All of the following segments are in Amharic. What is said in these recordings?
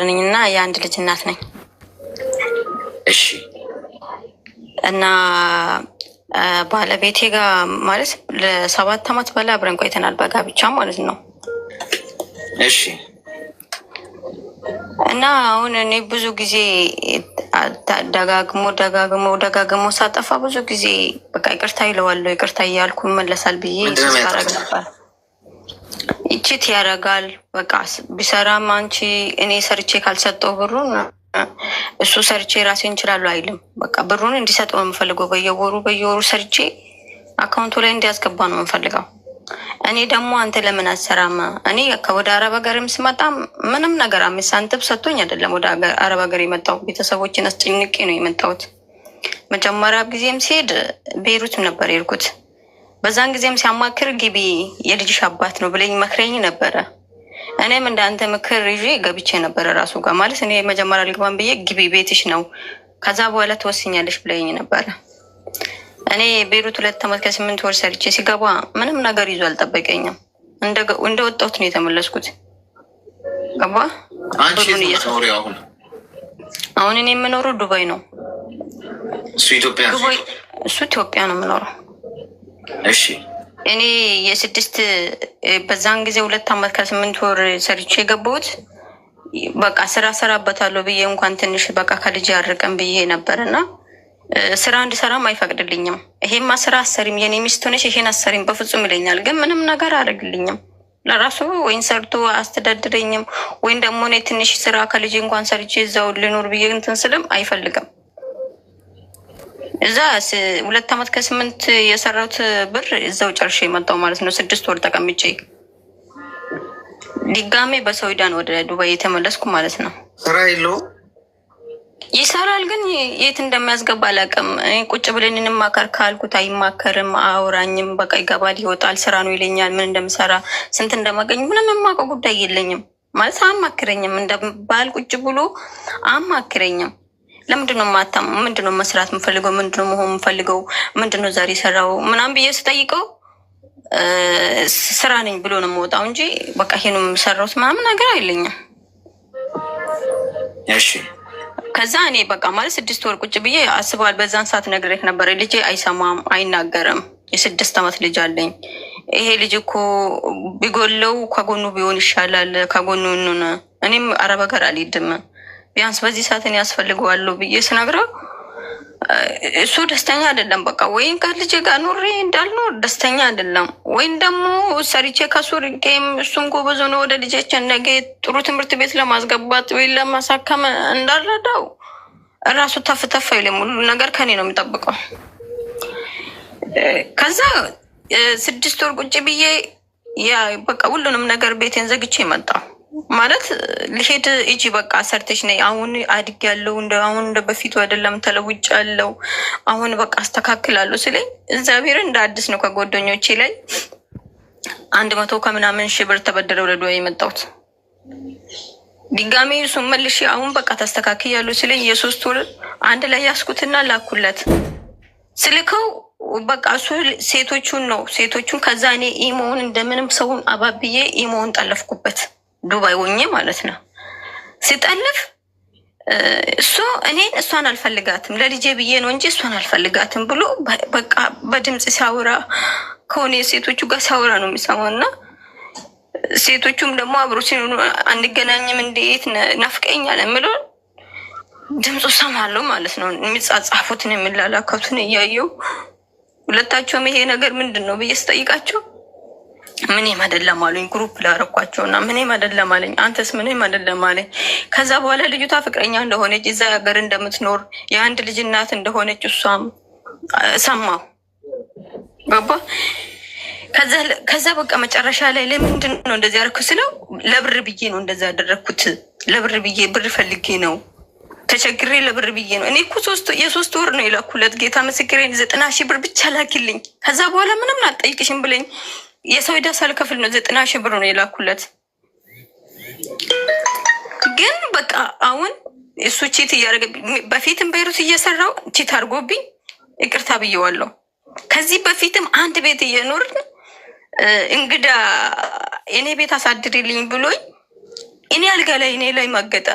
ነኝና የአንድ ልጅ እናት ነኝ። እሺ። እና ባለቤቴ ጋር ማለት ለ7 ዓመት በላይ አብረን ቆይተናል በጋብቻ ማለት ነው። እሺ። እና አሁን እኔ ብዙ ጊዜ ደጋግሞ ሳጠፋ ብዙ ጊዜ በቃ ይቅርታ ይለዋለሁ፣ ይቅርታ እያልኩ መለሳል ብዬ ሳረግ ነበር። ይችት ያደርጋል በቃ ቢሰራም አንቺ እኔ ሰርቼ ካልሰጠው ብሩን እሱ ሰርቼ ራሴ እንችላለሁ አይልም። በቃ ብሩን እንዲሰጠው ነው የምፈልገው። በየወሩ ሰርቼ አካውንቱ ላይ እንዲያስገባ ነው የምፈልገው። እኔ ደግሞ አንተ ለምን አሰራም? እኔ ወደ አረብ ሀገርም ስመጣ ምንም ነገር 5 ሳንቲም ሰጥቶኝ አይደለም ወደ አረብ ሀገር የመጣው። ቤተሰቦችን አስጨንቄ ነው የመጣሁት። መጀመሪያ ጊዜም ሲሄድ ቤይሩት ነበር የሄድኩት። በዛን ጊዜም ሲያማክር ግቢ የልጅሽ አባት ነው ብለኝ መክረኝ ነበረ። እኔም እንዳንተ ምክር ይዤ ገብቼ ነበረ ራሱ ጋር ማለት እኔ መጀመሪያ ልግባን ብዬ ግቢ ቤትሽ ነው ከዛ በኋላ ትወስኛለሽ ብለኝ ነበረ። እኔ ቤይሩት 2 ዓመት ከ8 ወር ሰርቼ ሲገባ ምንም ነገር ይዞ አልጠበቀኝም። እንደወጣሁት ነው የተመለስኩት። ገባ? አሁን እኔ የምኖረው ዱባይ ነው። እሱ ኢትዮጵያ ነው የምኖረው። እሺ። እኔ በዛን ጊዜ 2 ዓመት ከ8 ወር ሰርቼ የገባሁት በቃ ስራ ሰራበታለሁ ብዬ እንኳን ትንሽ በቃ ከልጅ ያርቀን ብዬ ነበርና ስራ እንድሰራም አይፈቅድልኝም። ይሄማ ስራ አሰሪም የኔ ሚስት ሆነሽ ይሄን አሰሪም በፍጹም ይለኛል። ግን ምንም ነገር አያደርግልኝም። ለራሱ ወይን ሰርቶ አስተዳድረኝም ወይም ደግሞ እኔ ትንሽ ስራ ከልጅ እንኳን ሰርቼ እዛው ልኖር ብዬ እንትን ስልም አይፈልግም። እዛ 2 ዓመት ከ8 የሰራሁት ብር እዛው ጨርሼ የመጣው ማለት ነው። 6 ወር ተቀምጬ ድጋሜ በሰውዳን ወደ ዱባይ የተመለስኩ ማለት ነው። ስራ የለውም ይሰራል፣ ግን የት እንደሚያስገባ አላውቅም። ቁጭ ብለን እንማከር ካልኩት አይማከርም፣ አውራኝም በቃ ይገባል ይወጣል። ስራ ነው ይለኛል። ምን እንደምሰራ ስንት እንደማገኝ ምንም የማውቀው ጉዳይ የለኝም ማለት አማክረኝም። እንደባል ቁጭ ብሎ አማክረኝም። ለምንድነው ምንድነው መስራት የምፈልገው? ምንድነው መሆን የምፈልገው? ምንድነው ዛሬ ሰራው ምናምን ብዬ ስጠይቀው ስራ ነኝ ብሎ ነው የምወጣው እንጂ በቃ ይሄን የምሰራውት ምናምን ነገር አይለኝም። እሺ። ከዛ እኔ በቃ ማለት 6 ወር ቁጭ ብዬ አስበዋል። በዛን ሰዓት ነግሬህ ነበረ። ልጄ አይሰማም፣ አይናገርም። የ6 ዓመት ልጅ አለኝ። ይሄ ልጅ እኮ ቢጎለው ከጎኑ ቢሆን ይሻላል። ከጎኑ እኔም አረብ ሀገር አልሄድም ቢያንስ በዚህ ሰዓት እኔ ያስፈልገዋለሁ ብዬ ስነግረው እሱ ደስተኛ አይደለም። በቃ ወይም ከልጄ ጋር ኑሬ እንዳልኖር ደስተኛ አይደለም፣ ወይም ደግሞ ሰርቼ ከሱ ርቄም እሱም ጎበዝ ሆኖ ወደ ልጆችን ነገ ጥሩ ትምህርት ቤት ለማስገባት ወይ ለማሳከም እንዳልረዳው እራሱ ተፍተፍ አይልም። ሁሉ ነገር ከኔ ነው የሚጠብቀው። ከዛ 6 ወር ቁጭ ብዬ በቃ ሁሉንም ነገር ቤቴን ዘግቼ መጣሁ። ማለት ልሄድ እጂ በቃ ሰርተሽ ነይ፣ አሁን አድግ ያለው አሁን እንደ በፊቱ አይደለም፣ ተለውጭ ያለው አሁን በቃ አስተካክላለሁ ስለኝ እግዚአብሔር እንደ አዲስ ነው ከጓደኞቼ ላይ 100 ከምናምን ሺህ ብር ተበደረው ወደ ዱባይ የመጣሁት። ድጋሜ እሱን መልሼ አሁን በቃ ታስተካክያለሁ ስለኝ የ3 ወር አንድ ላይ ያስኩትና ላኩለት። ስልከው በቃ እሱ ሴቶቹን ከዛ እኔ ኢሞውን እንደምንም ሰውን አባብዬ ኢሞውን ጠለፍኩበት ዱባይ ሆኜ ማለት ነው። ሲጠልፍ እሷን አልፈልጋትም ለልጄ ብዬ ነው እንጂ እሷን አልፈልጋትም ብሎ በቃ በድምፅ ሲያወራ ከሆነ ሴቶቹ ጋር ሲያወራ ነው የሚሰማው። እና ሴቶቹም ደግሞ አብሮ ሲሆኑ አንገናኝም እንዴት ናፍቀኛል የምለው ድምፁ ሰማለሁ ማለት ነው። የሚጻጻፉትን የሚላላከቱን እያየው ሁለታቸውም ይሄ ነገር ምንድን ነው ብዬ ስጠይቃቸው ምንም አይደለም አሉኝ። ግሩፕ ላረኳቸው እና ምንም አይደለም አለኝ። አንተስ ምንም አይደለም አለኝ። ከዛ በኋላ ልጅቷ ፍቅረኛ እንደሆነች እዛ ሀገር እንደምትኖር የአንድ ልጅ እናት እንደሆነች እሷም ሰማሁ። ገባ? ከዛ በቃ መጨረሻ ላይ ለምንድን ነው እንደዚህ ያደረኩት ስለው ለብር ብዬ ነው እንደዛ ያደረግኩት። ለብር ብዬ ብር ፈልጌ ነው ተቸግሬ ለብር ብዬ ነው። እኔ እኮ የ3 ወር ነው የላኩለት። ጌታ ምስክሬን 90 ሺህ ብር ብቻ ላኪልኝ፣ ከዛ በኋላ ምንም አልጠይቅሽም ብለኝ የሰው ዕዳ ሳልከፍል ነው 90 ሺህ ብር ነው የላኩለት። ግን በቃ አሁን እሱ ቺት እያደረገ በፊትም ቤይሩት እየሰራው ቺት አድርጎብኝ ይቅርታ ብዬዋለሁ። ከዚህ በፊትም አንድ ቤት እየኖርን እንግዳ እኔ ቤት አሳድሪልኝ ብሎኝ እኔ አልጋ ላይ እኔ ላይ ማገጠ።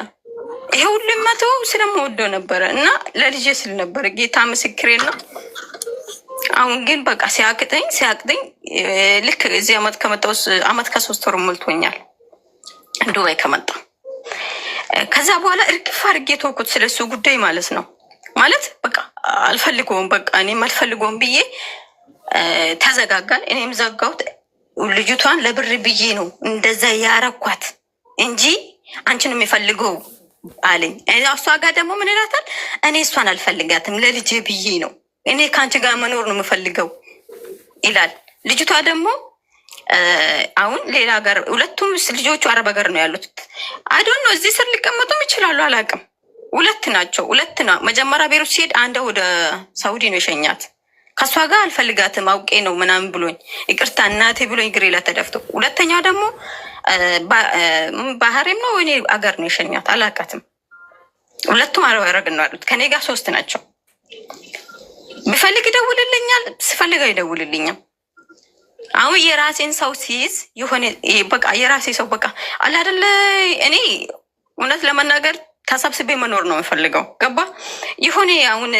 ይሄ ሁሉ መተው ስለምወደው ነበረ እና ለልጄ ስል ነበረ። ጌታ ምስክሬ ነው። አሁን ግን በቃ ሲያቅጠኝ ልክ እዚህ አመት ከመጣሁ አመት ከ3 ወር ሞልቶኛል ዱባይ ከመጣ። ከዛ በኋላ እርግፍ አድርጌ ተውኩት ስለሱ ጉዳይ ማለት ነው። ማለት በቃ አልፈልገውም፣ በቃ እኔም አልፈልገውም ብዬ ተዘጋጋል። እኔም ዘጋሁት። ልጅቷን ለብር ብዬ ነው እንደዛ ያረኳት እንጂ አንቺን የሚፈልገው አለኝ። እሷ ጋር ደግሞ ምን ይላታል? እኔ እሷን አልፈልጋትም ለልጄ ብዬ ነው፣ እኔ ከአንቺ ጋር መኖር ነው የምፈልገው ይላል። ልጅቷ ደግሞ አሁን ሌላ ሀገር፣ ሁለቱም ልጆቹ አረብ ሀገር ነው ያሉት። አይዶን ነው እዚህ ስር ሊቀመጡም ይችላሉ፣ አላውቅም። ሁለት ናቸው። መጀመሪያ ቤሩት ሲሄድ አንደ ወደ ሳውዲ ነው የሸኛት። ከእሷ ጋር አልፈልጋትም አውቄ ነው ምናምን ብሎኝ ይቅርታ እናቴ ብሎኝ ግሬ ላይ ተደፍቶ፣ ሁለተኛው ደግሞ ባህሬም ነው እኔ አገር ነው የሸኛት፣ አላውቃትም። ሁለቱም አረብ ሀገር ነው ያሉት። ከኔ ጋር 3 ናቸው። ቢፈልግ ይደውልልኛል፣ ስፈልግ አይደውልልኝም። አሁን የራሴን ሰው ሲይዝ የሆነ በቃ የራሴ ሰው በቃ አለ አይደለ። እኔ እውነት ለመናገር ተሰብስቤ መኖር ነው የምፈልገው። ገባ? የሆነ አሁን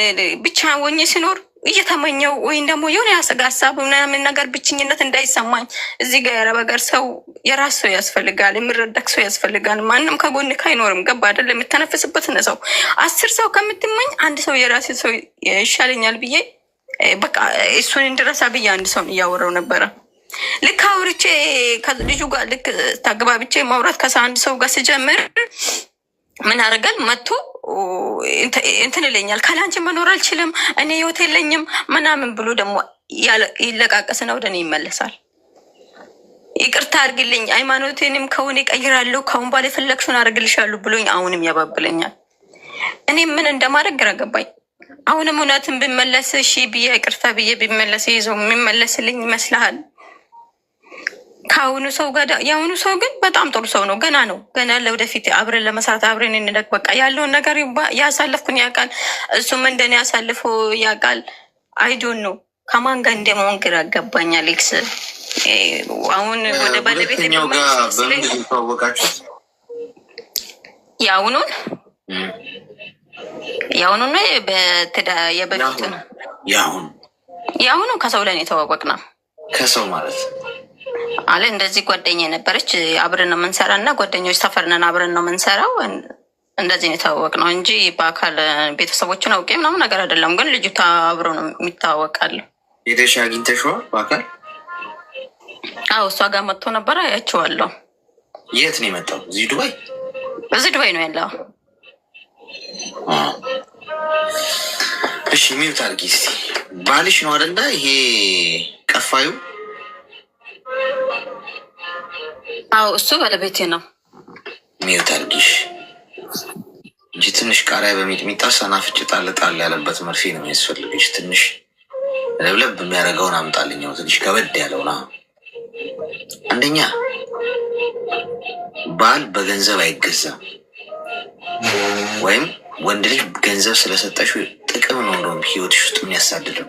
ብቻ ወኝ ሲኖር እየተመኘው ወይም ደግሞ የሆነ ያሰጋ ሀሳብ ምናምን ነገር ብቸኝነት እንዳይሰማኝ እዚህ ጋር የአረብ ሀገር ሰው የራስ ሰው ያስፈልጋል፣ የሚረዳክ ሰው ያስፈልጋል። ማንም ከጎንክ አይኖርም። ገባ አይደለ? የምተነፍስበት ሰው 10 ሰው ከምትመኝ አንድ ሰው የራሴ ሰው ይሻለኛል ብዬ በቃ እሱን እንድረሳ ብዬ አንድ ሰውን እያወራው ነበረ። ልክ አውርቼ ከልጁ ጋር ልክ ተግባብቼ ማውራት አንድ ሰው ጋር ስጀምር ምን አደርጋል መጥቶ እንትን ይለኛል። ካላንቺ መኖር አልችልም፣ እኔ ህይወት የለኝም ምናምን ብሎ ደግሞ ይለቃቀስና ወደ እኔ ይመለሳል። ይቅርታ አድርግልኝ፣ ሃይማኖቴንም ከሆነ ይቀይራለሁ፣ ከአሁን በኋላ የፈለግሽውን አድርግልሻለሁ ብሎኝ አሁንም ያባብለኛል። እኔ ምን እንደማድረግ ግራ ገባኝ። አሁንም እውነትን ብመለስ እሺ ብዬ ይቅርታ ብዬ ብመለስ ይዘው የሚመለስልኝ ይመስልሃል? ከአሁኑ ሰው ጋር የአሁኑ ሰው ግን በጣም ጥሩ ሰው ነው። ገና ነው፣ ገና ለወደፊት አብረን ለመስራት አብረን እንደግ በቃ ያለውን ነገር ያሳለፍኩን ያውቃል። እሱም እንደኔ ያሳልፎ ያውቃል። አይዶን ነው ከማን ጋር እንደመሆን ግራ ገባኛል። ኤክስ አሁን ወደ ባለቤት የአሁኑን ነው የበፊት ነው የአሁኑ ከሰው ላይ የተዋወቅ ነው። ከሰው ማለት አለ እንደዚህ ጓደኛ የነበረች አብረን ነው የምንሰራ እና ጓደኞች ሰፈርነን አብረን ነው የምንሰራው። እንደዚህ የተዋወቅ ነው እንጂ በአካል ቤተሰቦችን አውቄ ምናምን ነገር አይደለም። ግን ልጅቷ አብሮ ነው የሚታወቃሉ። ሄደሽ አግኝተሽዋል በአካል? አዎ እሷ ጋር መጥቶ ነበረ፣ አያቸዋለሁ። የት ነው የመጣው? እዚህ ዱባይ? እዚህ ዱባይ ነው ያለው። እሺ ሚውት አድርጊ እስኪ። ባልሽ ነው አይደለ ይሄ ቀፋዩ? አዎ እሱ ባለቤቴ ነው። ሚውት አድርጊሽ እንጂ ትንሽ ቃሪያ በሚጥሚጣ ሰናፍጭ ጣል ጣል ያለበት መርፌ ነው የሚያስፈልግሽ። ትንሽ ለብለብ የሚያደርገውን አምጣልኝ። ትንሽ ከበድ ያለውና አንደኛ ባል በገንዘብ አይገዛም። ወይም ወንድ ልጅ ገንዘብ ስለሰጠሽ ጥቅም ነው እንደውም ህይወትሽ ውስጥ የሚያሳድደው።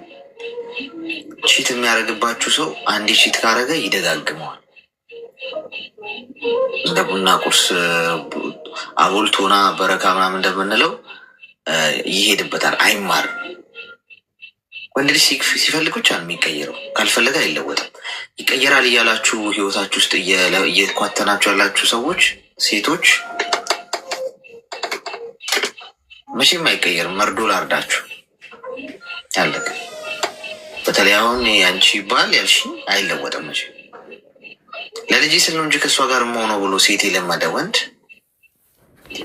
ቺት የሚያደርግባችሁ ሰው አንዴ ቺት ካረገ ይደጋግመዋል። እንደ ቡና ቁርስ አቦልቶና በረካ ምናምን እንደምንለው ይሄድበታል፣ አይማርም። ወንድ ልጅ ሲፈልግ ብቻ ነው የሚቀየረው፣ ካልፈለገ አይለወጥም። ይቀየራል እያላችሁ ህይወታችሁ ውስጥ እየኳተናችሁ ያላችሁ ሰዎች፣ ሴቶች መቼም አይቀየርም። መርዶ ላርዳችሁ ያለቅ። በተለይ አሁን ያንቺ ባል ያልሽኝ አይለወጥም መቼም። ለልጅ ስል ነው እንጂ ከእሷ ጋር መሆነው ብሎ ሴት የለመደ ወንድ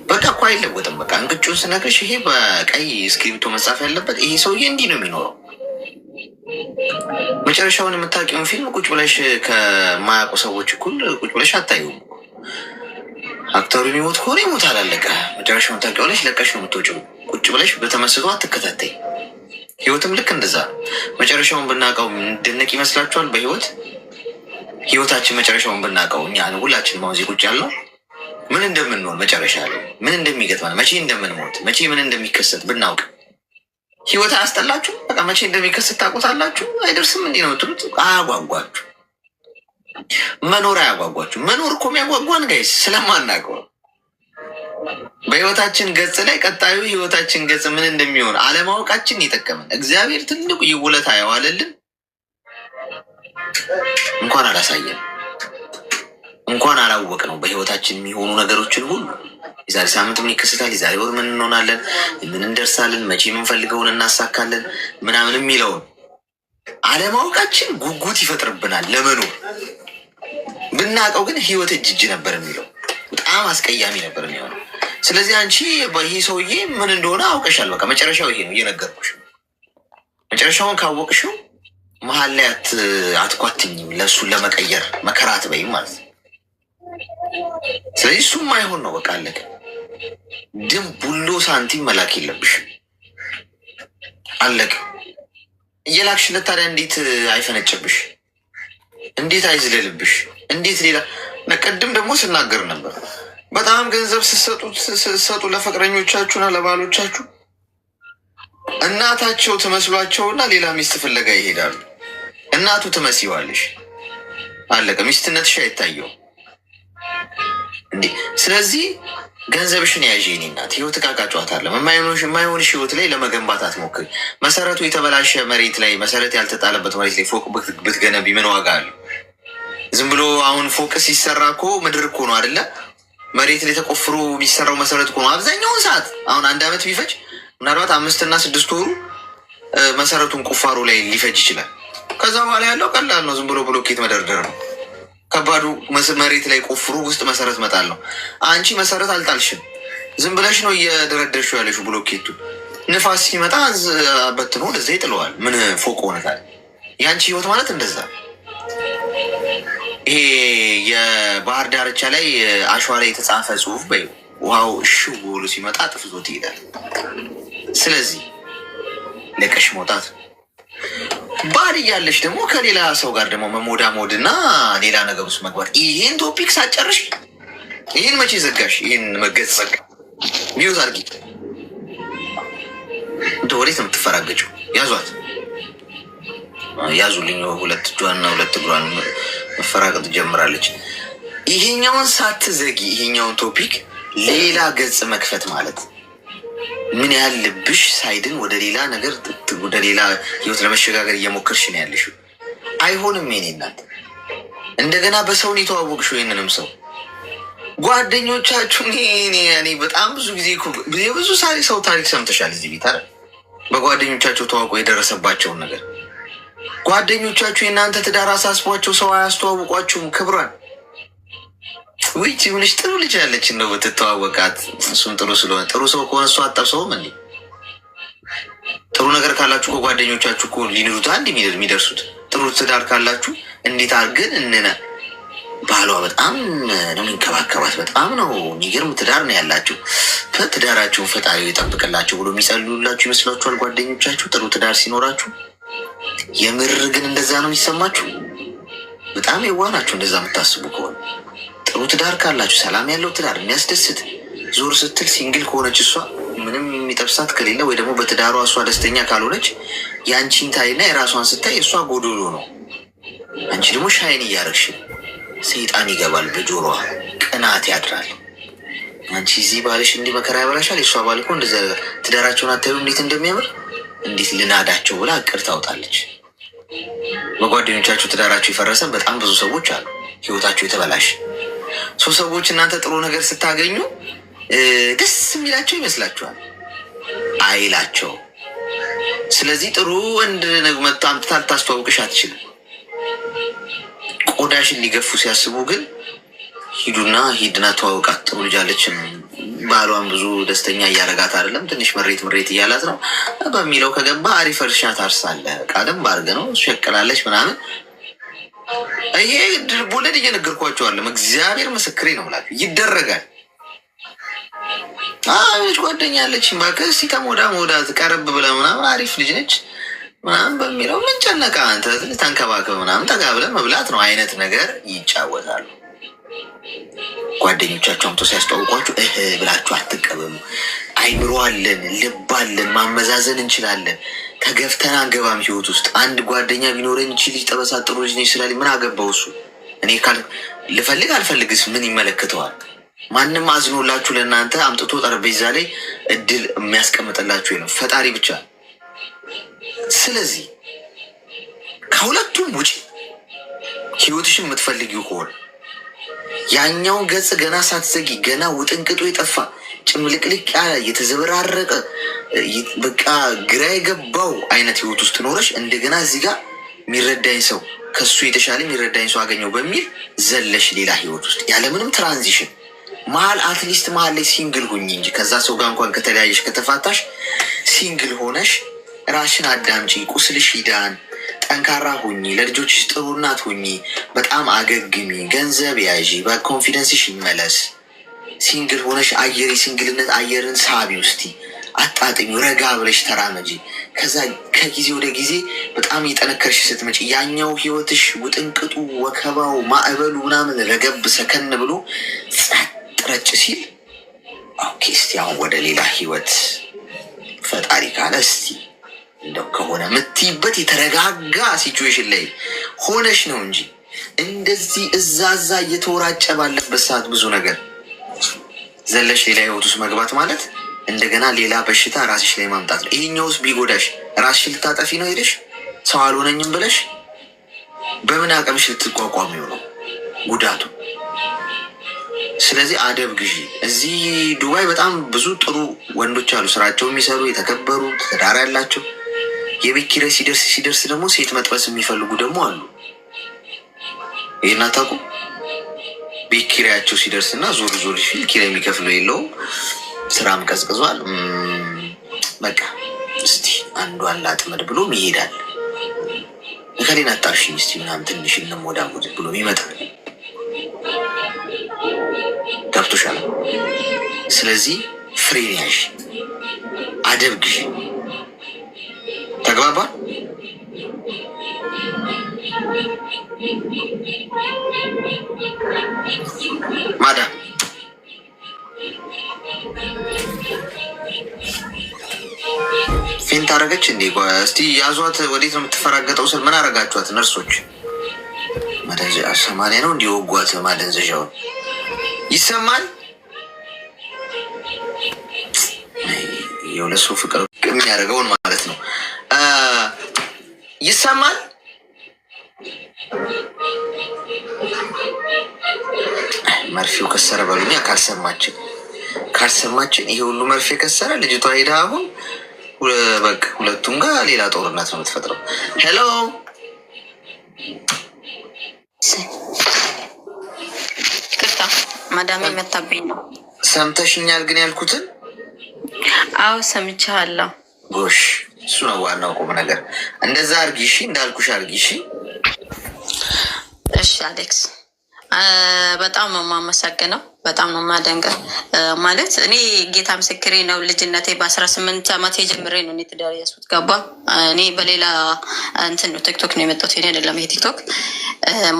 በቃ እኮ አይለወጥም። በቃ እንቅጩን ስነግርሽ ይሄ በቀይ እስክሪብቶ መጻፍ ያለበት ይሄ ሰውዬ እንዲህ ነው የሚኖረው። መጨረሻውን የምታውቂውን ፊልም ቁጭ ብለሽ ከማያውቁ ሰዎች እኩል ቁጭ ብለሽ አታዩም። አክተሩ የሚሞት ከሆነ ይሞታል፣ አለቀ። መጨረሻውን ታውቂዋለሽ፣ ለቀሽ ነው የምትወጪው። ቁጭ ብለሽ በተመስጦ አትከታተይ። ህይወትም ልክ እንደዛ መጨረሻውን ብናውቀው ድንቅ ይመስላችኋል? በህይወት ህይወታችን መጨረሻውን ብናውቀው እኛ ሁላችን ማውዜ ቁጭ ያለው ምን እንደምንሆን መጨረሻ ላይ ምን እንደሚገጥመን መቼ እንደምንሞት መቼ ምን እንደሚከሰት ብናውቅ ህይወት አያስጠላችሁ? በቃ መቼ እንደሚከሰት ታውቁታላችሁ። አይደርስም እንዲህ ነው የምትሉት። አያጓጓችሁ? መኖር አያጓጓችሁ? መኖር እኮ የሚያጓጓን ጋይስ ስለማናውቀው በህይወታችን ገጽ ላይ ቀጣዩ ህይወታችን ገጽ ምን እንደሚሆን አለማወቃችን የጠቀመን እግዚአብሔር ትልቁ ይውለታ ያዋለልን እንኳን አላሳየን እንኳን አላወቅ ነው። በህይወታችን የሚሆኑ ነገሮችን ሁሉ የዛሬ ሳምንት ምን ይከሰታል፣ የዛሬ ወር ምን እንሆናለን፣ ምን እንደርሳለን፣ መቼ የምንፈልገውን እናሳካለን ምናምን የሚለውን አለማወቃችን ጉጉት ይፈጥርብናል ለመኖር። ብናውቀው ግን ህይወት እጅ ነበር የሚለው በጣም አስቀያሚ ነበር የሚሆነው። ስለዚህ አንቺ ይህ ሰውዬ ምን እንደሆነ አውቀሻል። በቃ መጨረሻው ይሄ ነው እየነገርኩሽ። መጨረሻውን ካወቅሽው መሀል ላይ አትኳትኝም። ለእሱን ለመቀየር መከራ አትበይም ማለት ነው። ስለዚህ እሱም አይሆን ነው በቃ አለቀ። ድም ቡሎ ሳንቲም መላክ የለብሽም አለቀ። እየላክሽለት ታዲያ እንዴት አይፈነጭብሽ? እንዴት አይዝለልብሽ? እንዴት ሌላ ቅድም ደግሞ ስናገር ነበር። በጣም ገንዘብ ስትሰጡ ለፍቅረኞቻችሁና ለባሎቻችሁ እናታቸው ትመስሏቸውና ሌላ ሚስት ፍለጋ ይሄዳሉ። እናቱ ትመስይዋለሽ አለቀ። ሚስትነትሽ አይታየው እንዴ። ስለዚህ ገንዘብሽን ያዥ የኔ እናት። ህይወት ዕቃ ዕቃ ጨዋታ አለ። የማይሆንሽ ህይወት ላይ ለመገንባት አትሞክሪ። መሰረቱ የተበላሸ መሬት ላይ መሰረት ያልተጣለበት መሬት ላይ ፎቅ ብትገነቢ ምን ዋጋ አለው? ዝም ብሎ አሁን ፎቅ ሲሰራ እኮ ምድር እኮ ነው አይደለ? መሬት ላይ ተቆፍሮ የሚሰራው መሰረት እኮ ነው። አብዛኛውን ሰዓት አሁን 1 ዓመት ቢፈጅ ምናልባት 5 እና 6 ወሩ መሰረቱን ቁፋሮ ላይ ሊፈጅ ይችላል። ከዛ በኋላ ያለው ቀላል ነው። ዝም ብሎ ብሎኬት መደርደር ነው። ከባዱ መሬት ላይ ቆፍሮ ውስጥ መሰረት መጣል ነው። አንቺ መሰረት አልጣልሽም። ዝም ብለሽ ነው እየደረደርሽው ያለሽው ብሎኬቱ። ንፋስ ሲመጣ በትኖ ወደዛ ይጥለዋል። ምን ፎቅ ሆነታል? የአንቺ ህይወት ማለት እንደዛ። ይሄ የባህር ዳርቻ ላይ አሸዋ ላይ የተጻፈ ጽሁፍ በይ ውሃው እሽው ብሎ ሲመጣ ጥፍዞት ይሄዳል። ስለዚህ ለቀሽ መውጣት። ባል እያለሽ ደግሞ ከሌላ ሰው ጋር ደግሞ መሞዳሞድ እና ሌላ ነገር ውስጥ መግባት። ይሄን ቶፒክ ሳጨርሽ ይህን መቼ ዘጋሽ? ይህን መገጽ ዘጋ ሚዩዝ አድርጊ። እንደ ወዴት ነው የምትፈራገጭው? ያዟት፣ ያዙልኝ። 2 እጇንና 2 እግሯን መፈራገጥ ጀምራለች። ይሄኛውን ሳትዘጊ ይሄኛውን ቶፒክ ሌላ ገጽ መክፈት ማለት ምን ያህል ልብሽ ሳይድን ወደ ሌላ ነገር ወደ ሌላ ህይወት ለመሸጋገር እየሞከርሽ ነው ያለሽው። አይሆንም የኔ እናት። እንደገና በሰውን የተዋወቅሽው ይህንንም ሰው ጓደኞቻችሁ እኔ በጣም ብዙ ጊዜ የብዙ ሰው ታሪክ ሰምተሻል እዚህ ቤት አይደል? በጓደኞቻቸው ተዋውቆ የደረሰባቸውን ነገር። ጓደኞቻችሁ የእናንተ ትዳር አሳስቧቸው ሰው አያስተዋውቋችሁም ክብሯን። ውጭ ብለሽ ጥሩ ልጅ ያለች ነው ብትተዋወቃት፣ እሱም ጥሩ ስለሆነ ጥሩ ሰው ከሆነ እሱ አጠብሰውም እንዴ? ጥሩ ነገር ካላችሁ ከጓደኞቻችሁ እኮ ሊንሩት አንድ የሚደርሱት። ጥሩ ትዳር ካላችሁ እንዴት አድርገን ባሏ በጣም ነው የሚንከባከባት፣ በጣም ነው የሚገርም ትዳር ነው ያላችሁ፣ ትዳራችሁን ፈጣሪ ይጠብቅላችሁ ብሎ የሚጸልዩላችሁ ይመስላችኋል ጓደኞቻችሁ ጥሩ ትዳር ሲኖራችሁ? የምር ግን እንደዛ ነው የሚሰማችሁ? በጣም የዋናችሁ እንደዛ የምታስቡ ከሆነ። ጥሩ ትዳር ካላችሁ ሰላም ያለው ትዳር የሚያስደስት ዞር ስትል ሲንግል ከሆነች እሷ ምንም የሚጠብሳት ከሌለ ወይ ደግሞ በትዳሯ እሷ ደስተኛ ካልሆነች የአንቺን ታይና የራሷን ስታይ እሷ ጎዶሎ ነው። አንቺ ደግሞ ሻይን እያረግሽ ሰይጣን ይገባል በጆሮዋ፣ ቅናት ያድራል። አንቺ እዚህ ባልሽ እንዲህ መከራ ያበላሻል፣ የእሷ ባል እኮ እንደዚ ትዳራቸውን አታዩ እንዴት እንደሚያምር እንዴት ልናዳቸው ብላ እቅድ ታውጣለች። በጓደኞቻችሁ ትዳራቸው የፈረሰ በጣም ብዙ ሰዎች አሉ፣ ህይወታቸው የተበላሽ ሰዎች። እናንተ ጥሩ ነገር ስታገኙ ደስ የሚላቸው ይመስላችኋል፣ አይላቸው። ስለዚህ ጥሩ ወንድ መጥቶ አምጥታ ልታስተዋውቅሽ አትችልም። ቆዳሽን ሊገፉ ሲያስቡ ግን ሂድና ተዋውቃት፣ ጥሩ ልጅ አለችም፣ ባሏን ብዙ ደስተኛ እያረጋት አይደለም፣ ትንሽ መሬት እያላት ነው በሚለው ከገባ አሪፍ እርሻ ታርሳለህ፣ ቃደም ባርገ ነው ሸቅላለች ምናምን። ይሄ ድርቦለድ እየነገርኳቸዋለም፣ እግዚአብሔር ምስክሬ ነው ብላችሁ ይደረጋል። ልጅ ጓደኛ አለች እባክህ እስኪ ከሞዳ ቀረብ ብለህ ምናምን አሪፍ ልጅ ነች ምናምን በሚለው ምን ጨነቃ አንተ ተንከባከብ ምናምን ጠጋ ብለህ መብላት ነው አይነት ነገር ይጫወታሉ። ጓደኞቻቸው አምቶ ሲያስተዋውቋችሁ ብላችሁ አትቀበሉ። አይምሮ አለን፣ ልብ አለን፣ ማመዛዘን እንችላለን። ተገፍተን አንገባም ህይወት ውስጥ። አንድ ጓደኛ ቢኖረኝ እቺ ልጅ ጠበሳ ጥሩ ልጅ ነች ስላለኝ ምን አገባው እሱ? እኔ ልፈልግ አልፈልግስ ምን ይመለከተዋል? ማንም አዝኖላችሁ ለእናንተ አምጥቶ ጠረጴዛ ላይ እድል የሚያስቀምጥላችሁ ነው ፈጣሪ ብቻ። ስለዚህ ከሁለቱም ውጪ ህይወትሽን የምትፈልጊው ከሆነ ያኛውን ገጽ ገና ሳትዘጊ ገና ውጥንቅጡ የጠፋ ጭምልቅልቅ ያለ የተዘበራረቀ በቃ ግራ የገባው አይነት ህይወት ውስጥ ኖረሽ እንደገና እዚህ ጋር የሚረዳኝ ሰው ከሱ የተሻለ የሚረዳኝ ሰው አገኘው በሚል ዘለሽ ሌላ ህይወት ውስጥ ያለምንም ትራንዚሽን መሀል አትሊስት መሀል ላይ ሲንግል ሁኝ እንጂ ከዛ ሰው ጋር እንኳን ከተለያየሽ ከተፋታሽ ሲንግል ሆነሽ ራሽን አዳምጪ፣ ቁስልሽ ይዳን፣ ጠንካራ ሁኚ፣ ለልጆችሽ ጥሩ እናት ሁኚ፣ በጣም አገግሚ፣ ገንዘብ ያዢ፣ በኮንፊደንስሽ ይመለስ። ሲንግል ሆነሽ አየር የሲንግልነት አየርን ሳቢ ውስቲ አጣጥሚ፣ ረጋ ብለሽ ተራመጂ። ከዛ ከጊዜ ወደ ጊዜ በጣም የጠነከርሽ ስትመጪ ያኛው ህይወትሽ ውጥንቅጡ፣ ወከባው፣ ማዕበሉ ምናምን ረገብ ሰከን ብሎ ጸጥ ረጭ ሲል ኦኬ፣ እስቲ አሁን ወደ ሌላ ህይወት ፈጣሪ ካለ እስቲ እንደው ከሆነ የምትይበት የተረጋጋ ሲቹዌሽን ላይ ሆነሽ ነው እንጂ እንደዚህ እዛዛ እየተወራጨ ባለበት ሰዓት ብዙ ነገር ዘለሽ ሌላ ህይወት ውስጥ መግባት ማለት እንደገና ሌላ በሽታ ራስሽ ላይ ማምጣት ነው። ይሄኛውስ ቢጎዳሽ ራስሽ ልታጠፊ ነው ሄደሽ ሰው አልሆነኝም ብለሽ በምን አቅምሽ ልትቋቋሚው ነው ጉዳቱ? ስለዚህ አደብ ግዢ። እዚህ ዱባይ በጣም ብዙ ጥሩ ወንዶች አሉ፣ ስራቸው የሚሰሩ የተከበሩ ትዳር ያላቸው። የቤት ኪራይ ሲደርስ ደግሞ ሴት መጥበስ የሚፈልጉ ደግሞ አሉ። ይህን አታውቁም? ቤት ኪራያቸው ሲደርስ እና ዞር ዞር ሲል ኪራይ የሚከፍለው የለውም፣ ስራም ቀዝቅዟል፣ በቃ እስቲ አንዷን ላጥመድ ብሎም ይሄዳል። እከሌን አጣብሽኝ እስቲ ምናምን ትንሽ እንሞዳሞድ ብሎም ይመጣል። ገብቶሻል? ስለዚህ ፍሬን ያዥ፣ አደብ ግዢ። ተግባባ? ማዳም ፊንት አረገች እንዴ? እስቲ ያዟት። ወዴት ነው የምትፈራገጠው? ስል ምን አረጋችኋት? ነርሶች ማደንዘዣ 80 ነው እንዲወጓት ማደንዘዣውን ይሰማል። የሁለት ሰው ፍቅር የሚያደርገውን ማለት ነው። ይሰማል። መርፌው ከሰረ በሉኛ። ካልሰማችን ይሄ ሁሉ መርፌ ከሰረ ልጅቷ ሄዳ አሁን በቃ ሁለቱም ጋር ሌላ ጦርነት ነው የምትፈጥረው። ሄሎ ቅርታ ማዳሜ መታብኝ ነው። ሰምተሽኛል ግን ያልኩትን? አዎ ሰምቻለሁ። ጎሽ እሱ ነው ዋናው ቁም ነገር። እንደዛ አርጊ እሺ፣ እንዳልኩሽ አርጊ እሺ። እሺ አሌክስ፣ በጣም ነው የማመሰግነው፣ በጣም ነው የማደንቀው። ማለት እኔ ጌታ ምስክሬ ነው። ልጅነቴ በ18 ዓመት ጀምሬ ነው እኔ ትዳር ያስኩት። ገባ? እኔ በሌላ እንትን ነው ቲክቶክ ነው የመጣሁት። እኔ አይደለም ይሄ ቲክቶክ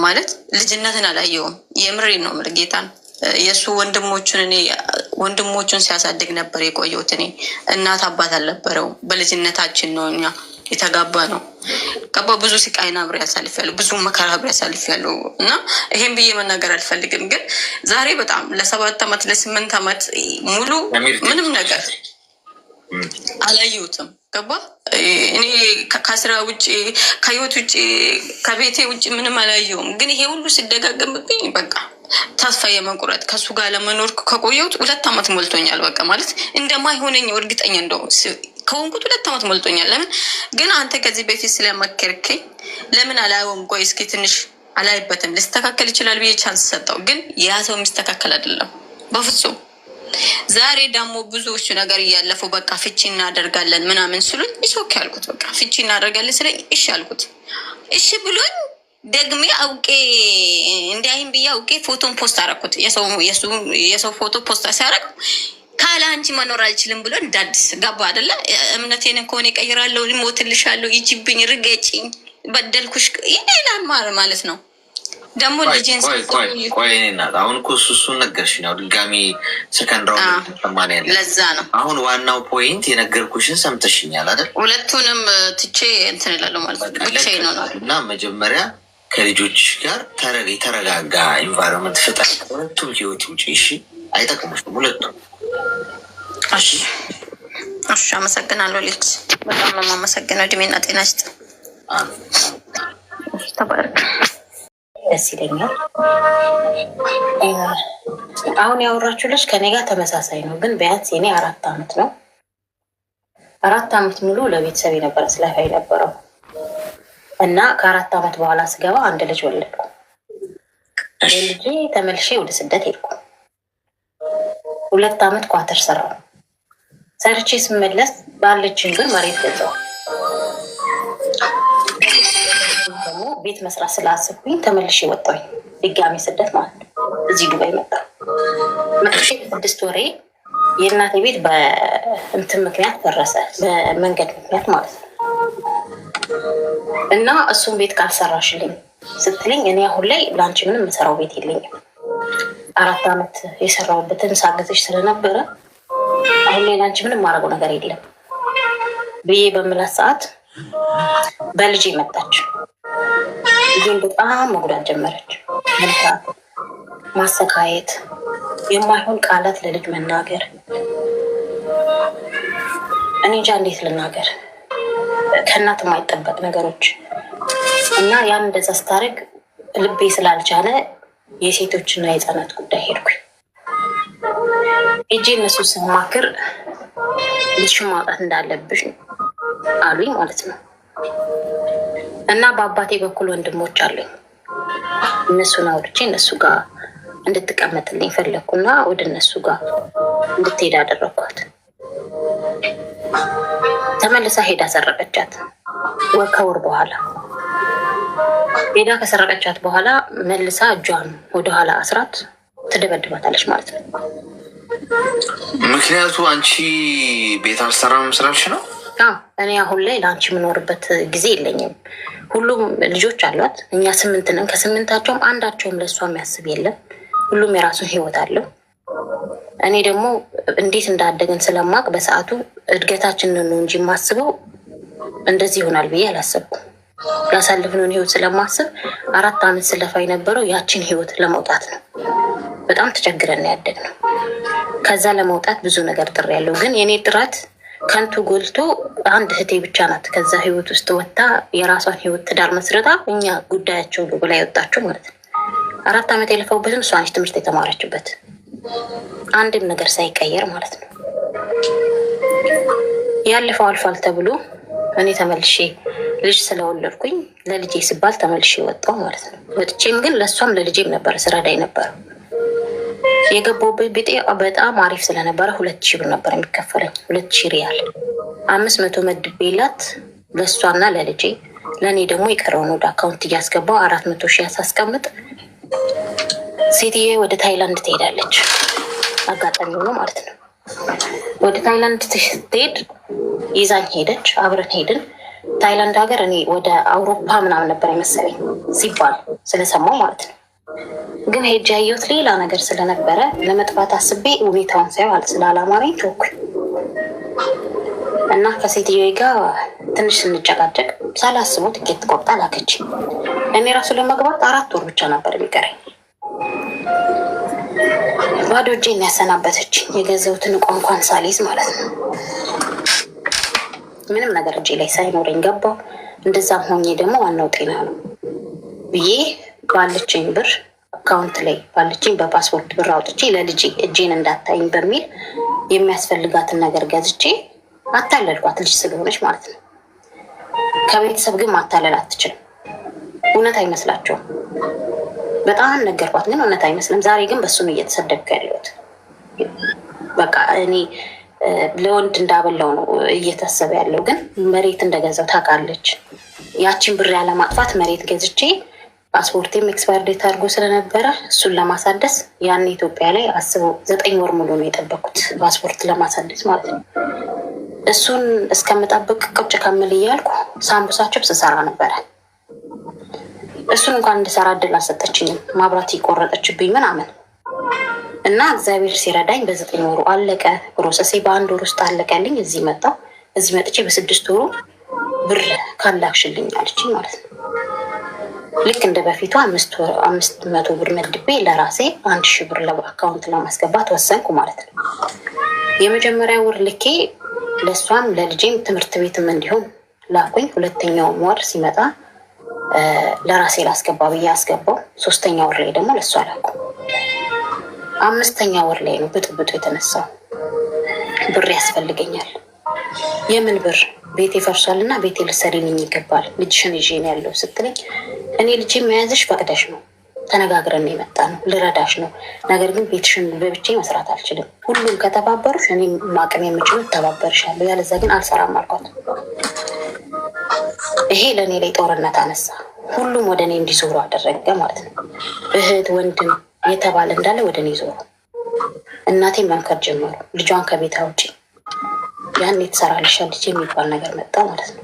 ማለት ልጅነትን አላየውም። የምሬ ነው የምልህ ጌታን። የእሱ ወንድሞቹን ሲያሳድግ ነበር የቆየሁት። እኔ እናት አባት አልነበረውም። በልጅነታችን ነው እኛ የተጋባ ነው። ገባ? ብዙ ስቃይን አብሬ ያሳልፊያለሁ፣ ብዙ መከራ አብሬ ያሳልፊያለሁ። እና ይሄን ብዬ መናገር አልፈልግም፣ ግን ዛሬ በጣም ለ7 ዓመት ለ8 ዓመት ሙሉ ምንም ነገር አላየሁትም። ገባ? እኔ ከስራ ውጭ ከህይወት ውጭ ከቤቴ ውጭ ምንም አላየሁም። ግን ይሄ ሁሉ ሲደጋገምብኝ በቃ ተስፋ የመቁረጥ ከሱ ጋር ለመኖር ከቆየሁት 2 ዓመት ሞልቶኛል። በቃ ማለት እንደማይሆነኝ እርግጠኛ እንደው ከሆንኩት 2 ዓመት ሞልቶኛል። ለምን ግን አንተ ከዚህ በፊት ስለመከርከኝ ለምን አላየውም? ቆይ እስኪ ትንሽ አላይበትም፣ ልስተካከል ይችላል ብዬ ቻንስ ሰጠው። ግን ያ ሰው የሚስተካከል አይደለም በፍጹም። ዛሬ ደግሞ ብዙዎቹ ነገር እያለፉ በቃ ፍቺ እናደርጋለን ምናምን ስሉኝ ይሶክ ያልኩት በቃ ፍቺ እናደርጋለን ስለኝ እሺ አልኩት። እሺ ብሎኝ ደግሜ አውቄ እንዲያይም ብዬ አውቄ ፎቶን ፖስት አደረኩት። የሰው ፎቶ ፖስት ሲያደርግ ካለ አንቺ መኖር አልችልም ብሎ እንዳዲስ ገባ አይደለ? እምነቴን ከሆነ ይቀይራለሁ፣ ሞትልሻለሁ፣ ይጅብኝ፣ ርገጭኝ፣ በደልኩሽ ይላል ማለት ነው። ደግሞ ልጄን ቆይ ናት። አሁን እኮ እሱን ነገርሽ ነው ድጋሚ ሰከንድ ራውንድ ተማሪ ያለ ለዛ ነው። አሁን ዋናው ፖይንት የነገርኩሽን ሰምተሽኛል አይደል? ሁለቱንም ትቼ እንትን እላለሁ ማለት ነው። ብቻዬን ነው እና መጀመሪያ ከልጆችሽ ጋር የተረጋጋ ኢንቫይሮንመንት ፍጠር። ሁለቱም ህይወት ውጪ እሺ። አይጠቅሙሽም ሁለቱም። እሺ አመሰግናለሁ። ልጅ በጣም ነው የማመሰግነው። እድሜና ጤና ይስጥ። ተባረክ። ደስ ይለኛል። አሁን ያወራችሁ ልጅ ከኔ ጋር ተመሳሳይ ነው፣ ግን ቢያንስ የኔ 4 ዓመት ነው። 4 ዓመት ሙሉ ለቤተሰብ የነበረ ስላፋ የነበረው እና ከ4 ዓመት በኋላ ስገባ አንድ ልጅ ወለድኩ። ልጄ ተመልሼ ወደ ስደት ሄድኩ። 2 ዓመት ኳተር ሰራው። ሰርቼ ስመለስ ባለችን ግን መሬት ገዛው። ደግሞ ቤት መስራት ስላስብኩኝ ተመልሼ ወጣሁኝ። ድጋሚ ስደት ማለት ነው። እዚህ ዱባይ መጥቼ 6 ወሬ የእናቴ ቤት በእንትን ምክንያት ፈረሰ፣ በመንገድ ምክንያት ማለት ነው። እና እሱን ቤት ካልሰራሽልኝ ስትለኝ እኔ አሁን ላይ ለአንቺ ምንም የምሰራው ቤት የለኝም። 4 ዓመት የሰራሁበትን ሳገዝሽ ስለነበረ አሁን ላይ ለአንቺ ምንም ማድረገው ነገር የለም ብዬ በምላት ሰዓት በልጄ መጣች። ልጄን በጣም መጉዳት ጀመረች። መልካት፣ ማሰቃየት፣ የማይሆን ቃላት ለልጅ መናገር። እኔ እንጃ እንዴት ልናገር፣ ከእናት የማይጠበቅ ነገሮች እና ያን እንደዛ ስታደርግ ልቤ ስላልቻለ የሴቶችና የህፃናት ጉዳይ ሄድኩኝ። እጄ እነሱ ስማክር ልጅሽን ማውጣት እንዳለብሽ አሉኝ ማለት ነው። እና በአባቴ በኩል ወንድሞች አሉኝ። እነሱን አውርቼ እነሱ ጋር እንድትቀመጥልኝ ፈለግኩና ወደ እነሱ ጋር እንድትሄድ አደረግኳት። ተመልሳ ሄዳ ሰረቀቻት። ከወር በኋላ ሄዳ ከሰረቀቻት በኋላ መልሳ እጇን ወደኋላ አስራት ትደበድባታለች ማለት ነው። ምክንያቱ አንቺ ቤት አልሰራም ስላልሽ ነው። እኔ አሁን ላይ ለአንቺ የምኖርበት ጊዜ የለኝም። ሁሉም ልጆች አሏት። እኛ 8 ነን። ከ8ታቸውም አንዳቸውም ለእሷ የሚያስብ የለም። ሁሉም የራሱን ህይወት አለው። እኔ ደግሞ እንዴት እንዳደገን ስለማቅ በሰዓቱ እድገታችንን ነው እንጂ የማስበው እንደዚህ ይሆናል ብዬ አላሰብኩም። ያሳልፍነውን ህይወት ስለማስብ 4 ዓመት ስለፋ የነበረው ያችን ህይወት ለመውጣት ነው። በጣም ተቸግረን ያደግነው። ከዛ ለመውጣት ብዙ ነገር ጥሬ ያለው ግን የኔ ጥረት ከንቱ ጎልቶ አንድ እህቴ ብቻ ናት ከዛ ህይወት ውስጥ ወጥታ የራሷን ህይወት ትዳር መስረታ እኛ ጉዳያቸው ብላ የወጣቸው ማለት ነው። 4 ዓመት የለፈውበትን እሷ ነች ትምህርት የተማረችበት፣ አንድም ነገር ሳይቀየር ማለት ነው። ያለፈው አልፏል ተብሎ እኔ ተመልሼ ልጅ ስለወለድኩኝ ለልጄ ሲባል ተመልሼ ወጣው ማለት ነው። ወጥቼም ግን ለእሷም ለልጄም ነበር ስራዳይ ነበር። የገባሁበት ቤጤ በጣም አሪፍ ስለነበረ 2000 ብር ነበር የሚከፈለኝ፣ 2000 ሪያል 500 መድቤላት ለእሷና ለልጄ። ለእኔ ደግሞ የቀረውን ወደ አካውንት እያስገባው 400 ሺህ ያሳስቀምጥ። ሴትዬ ወደ ታይላንድ ትሄዳለች፣ አጋጣሚ ሆኖ ማለት ነው። ወደ ታይላንድ ስትሄድ ይዛኝ ሄደች፣ አብረን ሄድን። ታይላንድ ሀገር እኔ ወደ አውሮፓ ምናምን ነበር የመሰለኝ ሲባል ስለሰማው ማለት ነው። ግን ሄጅ ያየሁት ሌላ ነገር ስለነበረ ለመጥፋት አስቤ ሁኔታውን ሳይሆን ስላላማረኝ ተውኩኝ እና ከሴትዮ ጋር ትንሽ ስንጨቃጨቅ ሳላስበው ትኬት ቆርጣ ላከች። እኔ ራሱ ለመግባት 4 ወር ብቻ ነበር የሚቀረኝ። ባዶ እጄን ያሰናበተች የገዛሁትን ዕቃ እንኳን ሳልይዝ ማለት ነው። ምንም ነገር እጄ ላይ ሳይኖረኝ ገባው። እንደዛም ሆኜ ደግሞ ዋናው ጤና ነው ብዬ ባለችኝ ብር አካውንት ላይ ባለችኝ በፓስፖርት ብር አውጥቼ ለልጄ እጄን እንዳታይኝ በሚል የሚያስፈልጋትን ነገር ገዝቼ አታለልኳት። ልጅ ስለሆነች ማለት ነው። ከቤተሰብ ግን ማታለል አትችልም። እውነት አይመስላቸውም። በጣም ነገርኳት፣ ግን እውነት አይመስልም። ዛሬ ግን በሱ ነው እየተሰደብኩ ያለሁት። በቃ እኔ ለወንድ እንዳበላው ነው እየታሰበ ያለው። ግን መሬት እንደገዛው ታውቃለች። ያችን ብር ያለማጥፋት መሬት ገዝቼ ፓስፖርቴም ኤክስፓየር ዴት አድርጎ ስለነበረ እሱን ለማሳደስ ያን ኢትዮጵያ ላይ አስበው 9 ወር ሙሉ ነው የጠበኩት ፓስፖርት ለማሳደስ ማለት ነው። እሱን እስከምጠብቅ ቁጭ ከምል እያልኩ ሳምቡሳ ችፕስ ሰራ ነበረ። እሱን እንኳን እንድሰራ እድል አልሰጠችኝም። ማብራት ይቆረጠችብኝ ምናምን እና እግዚአብሔር ሲረዳኝ በ9 ወሩ አለቀ ፕሮሰሴ። በ1 ወር ውስጥ አለቀልኝ። እዚህ መጣሁ። እዚህ መጥቼ በ6 ወሩ ብር ካላክሽልኝ አለችኝ ማለት ነው። ልክ እንደ በፊቱ 500 ብር መድቤ ለራሴ 1000 ብር ለአካውንት ለማስገባት ወሰንኩ ማለት ነው። የመጀመሪያ ወር ልኬ ለእሷም ለልጄም ትምህርት ቤትም እንዲሆን ላኩኝ። ሁለተኛውም ወር ሲመጣ ለራሴ ላስገባ ብዬ አስገባው። 3ኛ ወር ላይ ደግሞ ለእሷ ላኩ። 5ኛ ወር ላይ ነው ብጥብጡ የተነሳው። ብር ያስፈልገኛል። የምን ብር? ቤቴ ፈርሷል እና ቤቴ ልትሰሪልኝ ይገባል፣ ልጅሽን ይዤ ነው ያለው ስትለኝ፣ እኔ ልጅ መያዝሽ ፈቅደሽ ነው፣ ተነጋግረን የመጣ ነው፣ ልረዳሽ ነው። ነገር ግን ቤትሽን በብቻ መስራት አልችልም። ሁሉም ከተባበሩሽ እኔ ማቅም የምችሉ ተባበርሻለሁ፣ ያለዛ ግን አልሰራም አልኳት። ይሄ ለእኔ ላይ ጦርነት አነሳ። ሁሉም ወደ እኔ እንዲዞሩ አደረገ ማለት ነው። እህት ወንድም የተባለ እንዳለ ወደ እኔ ዞሩ። እናቴን መምከር ጀመሩ። ልጇን ከቤት አውጪ፣ ያን ትሰራልሻለች የሚባል ነገር መጣ ማለት ነው።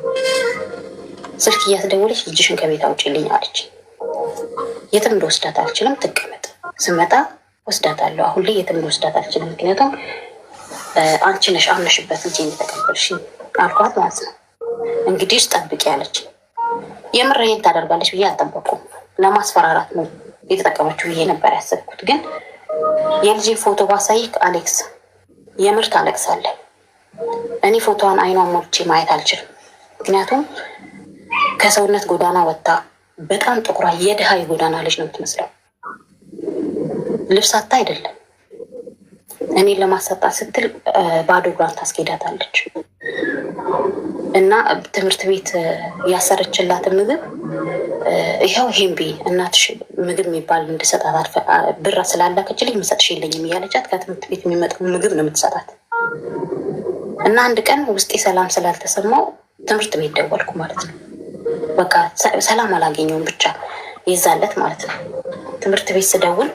ስልክ እያስደወለች ልጅሽን ከቤት አውጪልኝ አለች። የትም ልወስዳት አልችልም፣ ትቀመጥ፣ ስመጣ ወስዳታለሁ። አሁን ላይ የትም ልወስዳት አልችልም፣ ምክንያቱም አንቺ ነሽ አምነሽበት ልጄ የተቀበልሽ አልኳት ማለት ነው። እንግዲህ ውስጥ ጠብቂ ያለች። የምር ይሄን ታደርጋለች ብዬ አልጠበቁም። ለማስፈራራት ነው የተጠቀመችው ብዬ ነበር ያሰብኩት። ግን የልጄ ፎቶ ባሳይክ አሌክስ የምር ታለቅሳለህ። እኔ ፎቶዋን አይኗን ሞልቼ ማየት አልችልም፣ ምክንያቱም ከሰውነት ጎዳና ወጥታ በጣም ጥቁሯ የድሃ የጎዳና ልጅ ነው የምትመስለው። ልብሳታ አይደለም። እኔን ለማሰጣት ስትል ባዶ እግሯን ታስኬዳታለች። እና ትምህርት ቤት ያሰረችላትን ምግብ ይኸው ይሄን ብይ እናትሽ ምግብ የሚባል እንድሰጣት ብር ስላላከችልኝ የምሰጥሽ የለኝም እያለቻት ከትምህርት ቤት የሚመጣው ምግብ ነው የምትሰጣት። እና አንድ ቀን ውስጤ ሰላም ስላልተሰማው ትምህርት ቤት ደወልኩ ማለት ነው። በቃ ሰላም አላገኘውም ብቻ ይዛለት ማለት ነው። ትምህርት ቤት ስደውል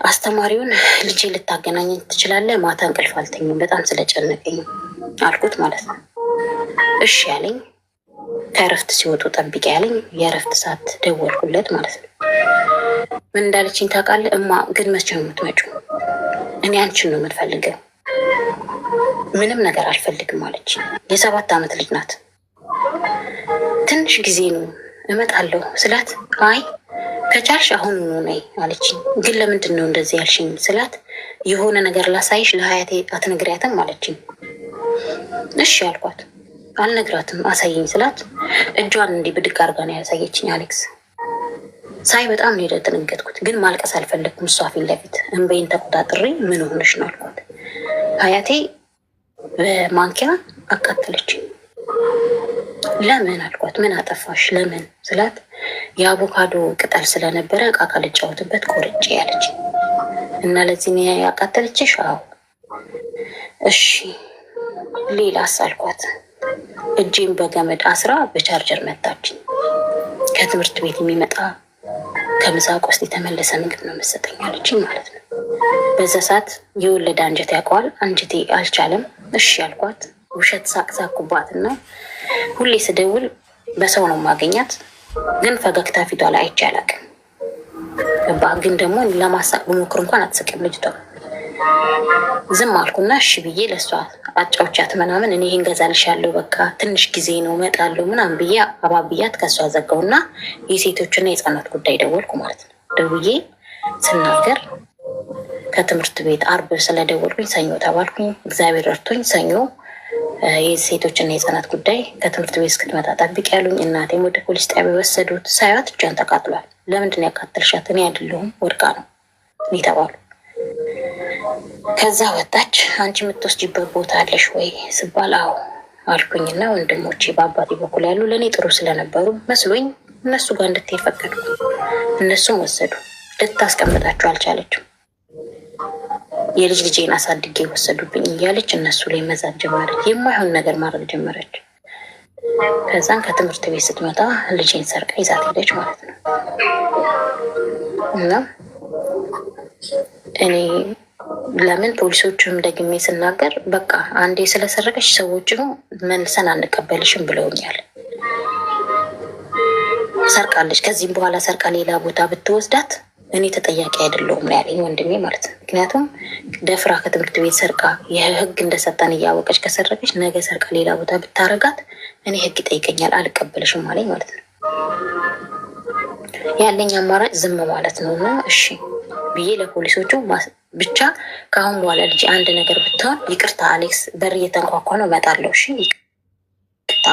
አስተማሪውን ልጄ ልታገናኘኝ ትችላለህ? ማታ እንቅልፍ አልተኝም በጣም ስለጨነቀኝ አልኩት ማለት ነው። እሺ ያለኝ። ከእረፍት ሲወጡ ጠብቂ ያለኝ። የእረፍት ሰዓት ደወልኩለት ማለት ነው። ምን እንዳለችኝ ታውቃለህ? እማ ግን መቼ ነው የምትመጪው? እኔ አንቺን ነው የምትፈልገው፣ ምንም ነገር አልፈልግም አለች። የ7 ዓመት ልጅ ናት። ትንሽ ጊዜ ነው እመጣለሁ ስላት፣ አይ ከቻልሽ አሁን ነይ አለችኝ። ግን ለምንድን ነው እንደዚህ ያልሽኝ ስላት፣ የሆነ ነገር ላሳይሽ ለሀያቴ አትነግሪያትም አለችኝ። እሺ ያልኳት። አልነግራትም አሳየኝ ስላት፣ እጇን እንዲህ ብድግ አድርጋ ነው ያሳየችኝ። አሌክስ ሳይ በጣም ነው የተደነገጥኩት፣ ግን ማልቀስ አልፈለግኩም። እሷ ፊት ለፊት እንበይን ተቆጣጥሬ ምን ሆነሽ ነው አልኳት። ሀያቴ በማንኪያ አቃጠለችኝ። ለምን አልኳት። ምን አጠፋሽ ለምን ስላት፣ የአቮካዶ ቅጠል ስለነበረ እቃ ካልጫወትበት ቆርጬ ያለች እና ለዚህ ያቃጠለችሽ? አዎ። እሺ ሌላስ አልኳት። እጄን በገመድ አስራ በቻርጀር መታችኝ። ከትምህርት ቤት የሚመጣ ከምሳቅ ውስጥ የተመለሰ ምግብ ነው መሰጠኝ አለችኝ ማለት ነው። በዛ ሰዓት የወለደ አንጀት ያውቀዋል። አንጀቴ አልቻለም። እሺ ያልኳት። ውሸት ሳቅሳኩባትና ሁሌ ስደውል በሰው ነው ማገኛት፣ ግን ፈገግታ ፊቷ ላይ አይቼ አላውቅም። ግን ደግሞ ለማሳቅ ብሞክር እንኳን አትስቅም ልጅቷ። ዝም አልኩና እሺ ብዬ ለእሷ አጫውቻት ምናምን እኔ ይህን ገዛልሻለሁ በቃ ትንሽ ጊዜ ነው እመጣለሁ ምናምን ብዬ አባብያት ከእሷ ዘጋውና የሴቶችና የህፃናት ጉዳይ ደወልኩ ማለት ነው። ደውዬ ስናገር ከትምህርት ቤት አርብ ስለደወልኩኝ ሰኞ ተባልኩኝ። እግዚአብሔር ረድቶኝ ሰኞ የሴቶችና የህፃናት ጉዳይ ከትምህርት ቤት እስክትመጣ ጠብቅ ያሉኝ። እናቴም ወደ ፖሊስ ጣቢያ ወሰዱት። ሳያት እጇን ተቃጥሏል። ለምንድን ያቃጠልሻት? እኔ አይደለሁም ወድቃ ነው የተባሉ። ከዛ ወጣች። አንቺ የምትወስጂበት ቦታ አለሽ ወይ ስባል አዎ አልኩኝና ወንድሞቼ በአባቴ በኩል ያሉ ለእኔ ጥሩ ስለነበሩ መስሎኝ እነሱ ጋር እንድትሄድ ፈቀድኩ። እነሱም ወሰዱ። ልታስቀምጣቸው አልቻለችም። የልጅ ልጄን አሳድጌ ወሰዱብኝ እያለች እነሱ ላይ መዛት ጀመረች። የማይሆን ነገር ማድረግ ጀመረች። ከዛን ከትምህርት ቤት ስትመጣ ልጄን ሰርቃ ይዛት ሄደች ማለት ነው። እና እኔ ለምን ፖሊሶቹም ደግሜ ስናገር በቃ አንዴ ስለሰረቀች ሰዎችም መልሰን አንቀበልሽም ብለውኛል። ሰርቃለች፣ ከዚህም በኋላ ሰርቃ ሌላ ቦታ ብትወስዳት እኔ ተጠያቂ አይደለሁም ነው ያለኝ ወንድሜ ማለት ነው። ምክንያቱም ደፍራ ከትምህርት ቤት ሰርቃ የህግ እንደሰጠን እያወቀች ከሰረቀች ነገ ሰርቃ ሌላ ቦታ ብታረጋት እኔ ህግ ይጠይቀኛል፣ አልቀበልሽም አለኝ ማለት ነው። ያለኝ አማራጭ ዝም ማለት ነው እና እሺ ብዬ ለፖሊሶቹ ብቻ ከአሁን በኋላ ልጅ አንድ ነገር ብትሆን ይቅርታ አሌክስ፣ በር እየተንኳኳ ነው እመጣለሁ። እሺ ይቅርታ።